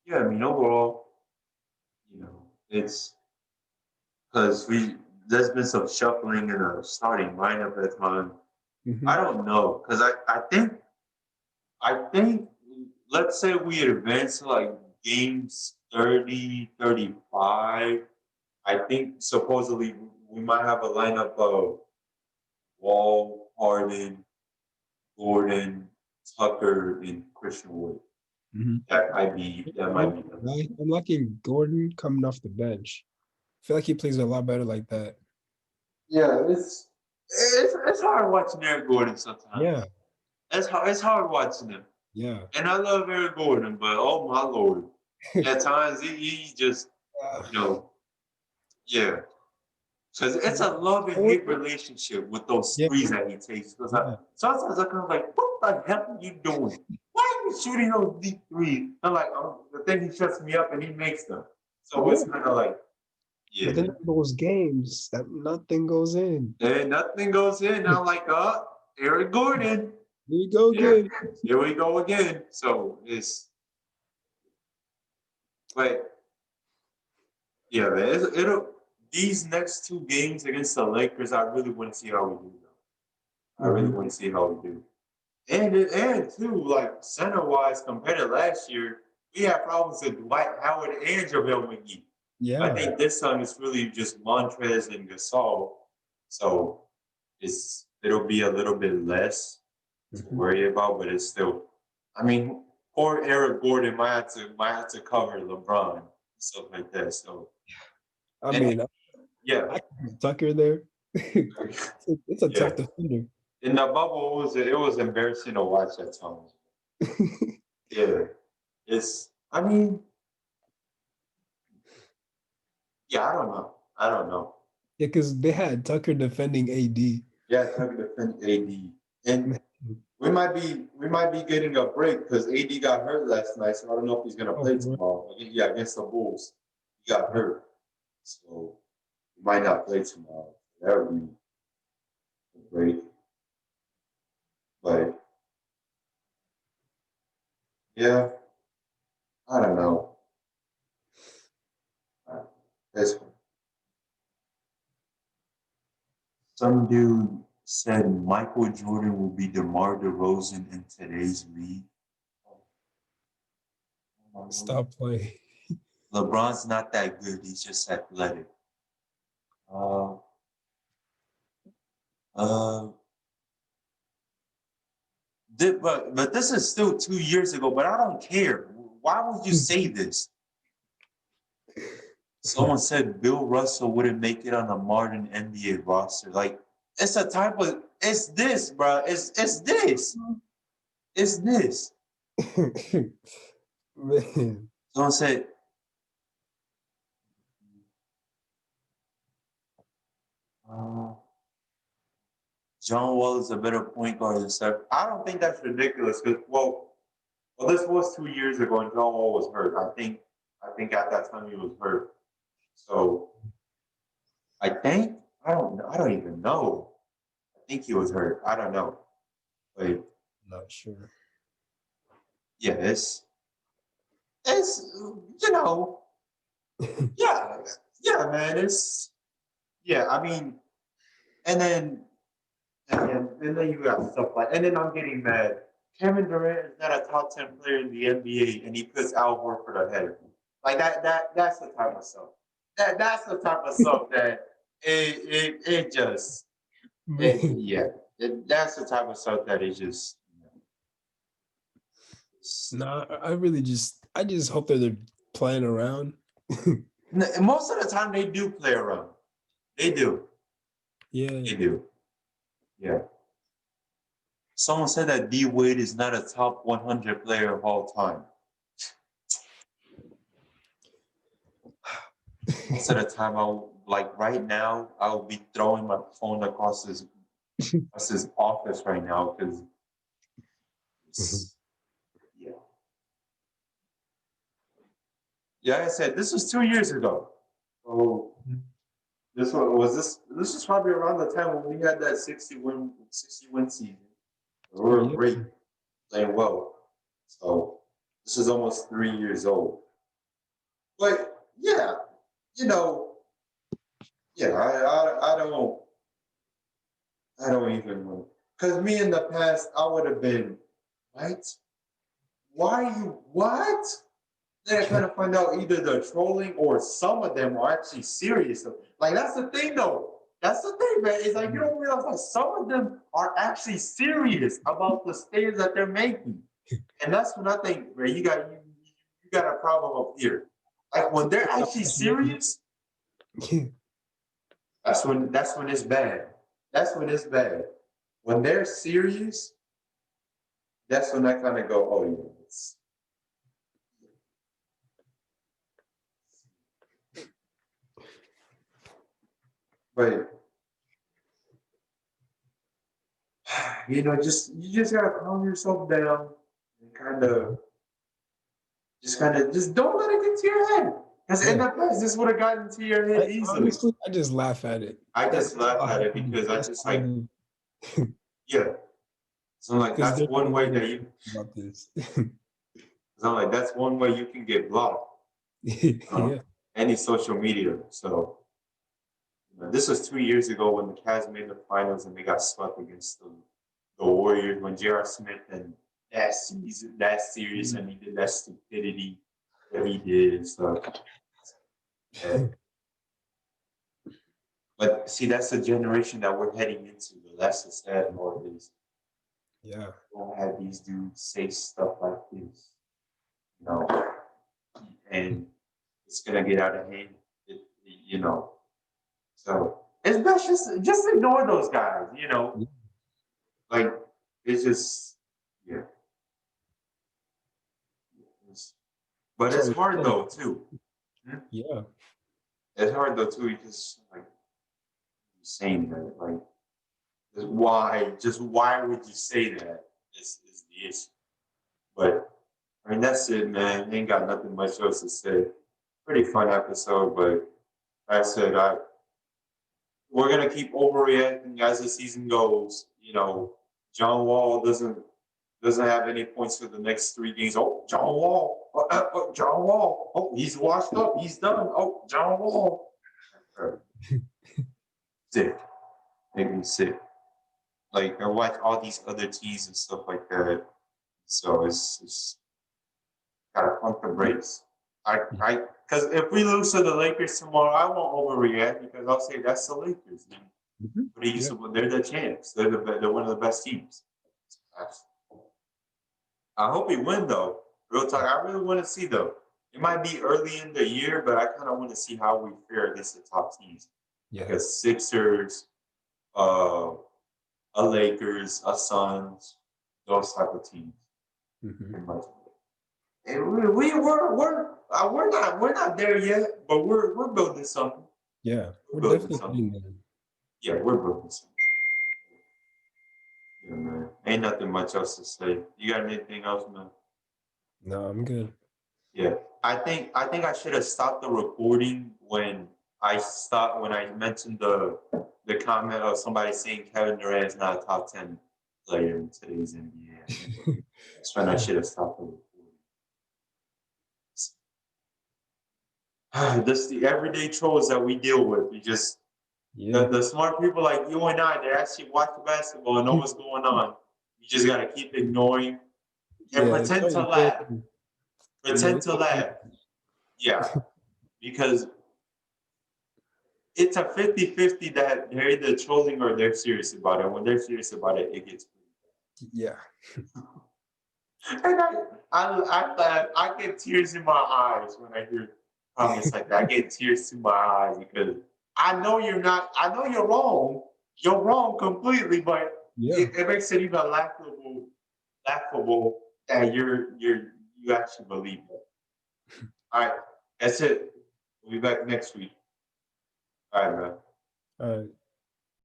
yeah, I mean, overall, it's because there's been some shuffling in the starting lineup at time. I Hmm. don't know because I think let's say we advance to like games 30, 35. I think supposedly we might have a lineup of Wall, Harden, Gordon, Tucker, and Christian Wood. Hmm. That might be them. I'm liking Gordon coming off the bench. I feel like he plays a lot better like that. Yeah, it's hard watching Eric Gordon sometimes. Yeah. It's hard watching him. Yeah. And I love Eric Gordon, but oh my lord. At times he just, you know, yeah. Because it's a love and hate relationship with those Yeah. threes that he takes. Because Yeah. sometimes I kind of like, what the hell are you doing? Why are you shooting those deep threes? I'm like, the thing he shuts me up and he makes them. So Yeah. it's kind of like, But yeah. then those games that nothing goes in. And nothing goes in. I'm like, Eric Gordon. Here you go Here, again. here we go again. So but yeah, man, it'll these next two games against the Lakers, I really want to see how we do though. I really Hmm. want to see how we do. And too, like center wise compared to last year, we had problems with Dwight Howard and JaVale McGee. I Yeah. think this time it's really just Montrez and Gasol. So it'll be a little bit less to Hmm. worry about, but it's still I mean, poor Eric Gordon might have to cover LeBron and stuff like that. So I and mean, yeah. I can put Tucker there. It's a Yeah. tough defender. In the bubble, it was embarrassing to watch at times. Yeah, I mean, yeah, I don't know. I don't know. Yeah, because they had Tucker defending AD. Yeah, trying to defend AD, and we might be getting a break because AD got hurt last night, so I don't know if he's gonna Oh, play for tomorrow. Yeah, against the Bulls, he got hurt, so he might not play tomorrow. That would be a break, but yeah, I don't know. That's Some dude said Michael Jordan will be DeMar DeRozan in today's league. stop playing. LeBron's not that good. He's just athletic. Uh, uh, but this is still 2 years ago. But I don't care. Why would you say this? Someone said Bill Russell wouldn't make it on a modern NBA roster. Like it's a type of it's this, bro. It's this. It's this. Man. Someone said uh, John Wall is a better point guard than Steph. I don't think that's ridiculous because this was 2 years ago and John Wall was hurt. I think at that time he was hurt. So I don't even know. I think he was hurt. I don't know. But Not sure. yeah, it's yeah, yeah, man. Yeah, I mean, and then and then you got stuff like and then I'm getting mad. Kevin Durant is not a top 10 player in the NBA and he puts Al Horford ahead of him. Like that's the type of stuff. That's the type of stuff that it just Man, yeah. That's the type of stuff that is just nah, I just hope that they're playing around. most of the time they do play around. They do. Yeah. They do. Yeah. Someone said that D Wade is not a top 100 player of all time. Most of the time, like right now, I'll be throwing my phone across his office right now because yeah. Yeah, like I said this was 2 years ago. So this one was this was probably around the time when we had that 60 win season. We Oh were yeah. great, playing well. So this is almost 3 years old. But yeah, you know, yeah, I don't even know. Because me in the past, I would have been, what? Why you, what? Then I kind of find out either they're trolling or some of them are actually serious. Like, that's the thing, though. That's the thing, man. It's like you don't realize that some of them are actually serious about the stands that they're making. And that's when I think, man, you got a problem up here. Like when they're actually serious, that's when it's bad. That's when it's bad. When they're serious, that's when I kind of go, oh yeah, but you just gotta calm yourself down and just don't let it get to your head. Because in Yeah. the past, this would have gotten to your head easily. Honestly, I just laugh at it. I That's just laugh all I at have it to do. because I That's just all I like, do. yeah. So I'm like, Because that's they're the one way ones that you. about this. So I'm like, that's one way you can get blocked on Yeah. any social media. So this was 2 years ago when the Cavs made the finals and they got swept against the Warriors when J.R. Smith and that season, that series, and he did that stupidity that he did and stuff. Yeah. But see, that's the generation that we're heading into. That's the sad part is Yeah. we don't have these dudes say stuff like this, you know, and it's gonna get out of hand, you know. So it's best just ignore those guys, you know. Like it's just yeah. It's, but So it's we hard play. though too. Yeah. It's hard though too because like saying that like just why would you say that is the issue. But I mean that's it, man. Ain't got nothing much else to say. Pretty fun episode, but like I said we're gonna keep overreacting as the season goes. You know, John Wall doesn't have any points for the next 3 games. Oh, John Wall. John Wall. Oh, he's washed up. He's done. Oh, John Wall. Sick. Make me sick. Like I watch all these other teams and stuff like that. So it's gotta pump the brakes. Because if we lose to the Lakers tomorrow, I won't overreact because I'll say that's the Lakers. Mhm. Yeah. They're the champs. They're one of the best teams. I hope we win though. Real talk. I really want to see though. It might be early in the year, but I kind of want to see how we fare against the top teams, like Yeah. a Sixers, uh, a Lakers, a Suns, those type of teams. Hmm. Pretty much. And we're not there yet, but we're building something. Yeah. We're We're building definitely something. getting there. Yeah, we're building something. Yeah, man. Ain't nothing much else to say. You got anything else, man? No, I'm good. Yeah, I think I should have stopped the recording when I mentioned the comment of somebody saying Kevin Durant is not a top 10 player in today's NBA. That's when I should have stopped the recording. This the everyday trolls that we deal with. We just Yeah. the smart people like you and I that actually watch the basketball and know what's going on. You just gotta keep ignoring and Yeah. It's pretend so to laugh. important. Yeah. Pretend It's to so laugh. Yeah, because it's a 50-50 that they're either trolling or they're serious about it. When they're serious about it, it gets pretty Yeah. bad. And I get tears in my eyes when I hear comments like that. I get tears in my eyes because I know you're not. I know you're wrong. You're wrong completely, but Yeah. it makes it even laughable that you actually believe it. All right, that's it. We'll be back next week. All right, man. Uh,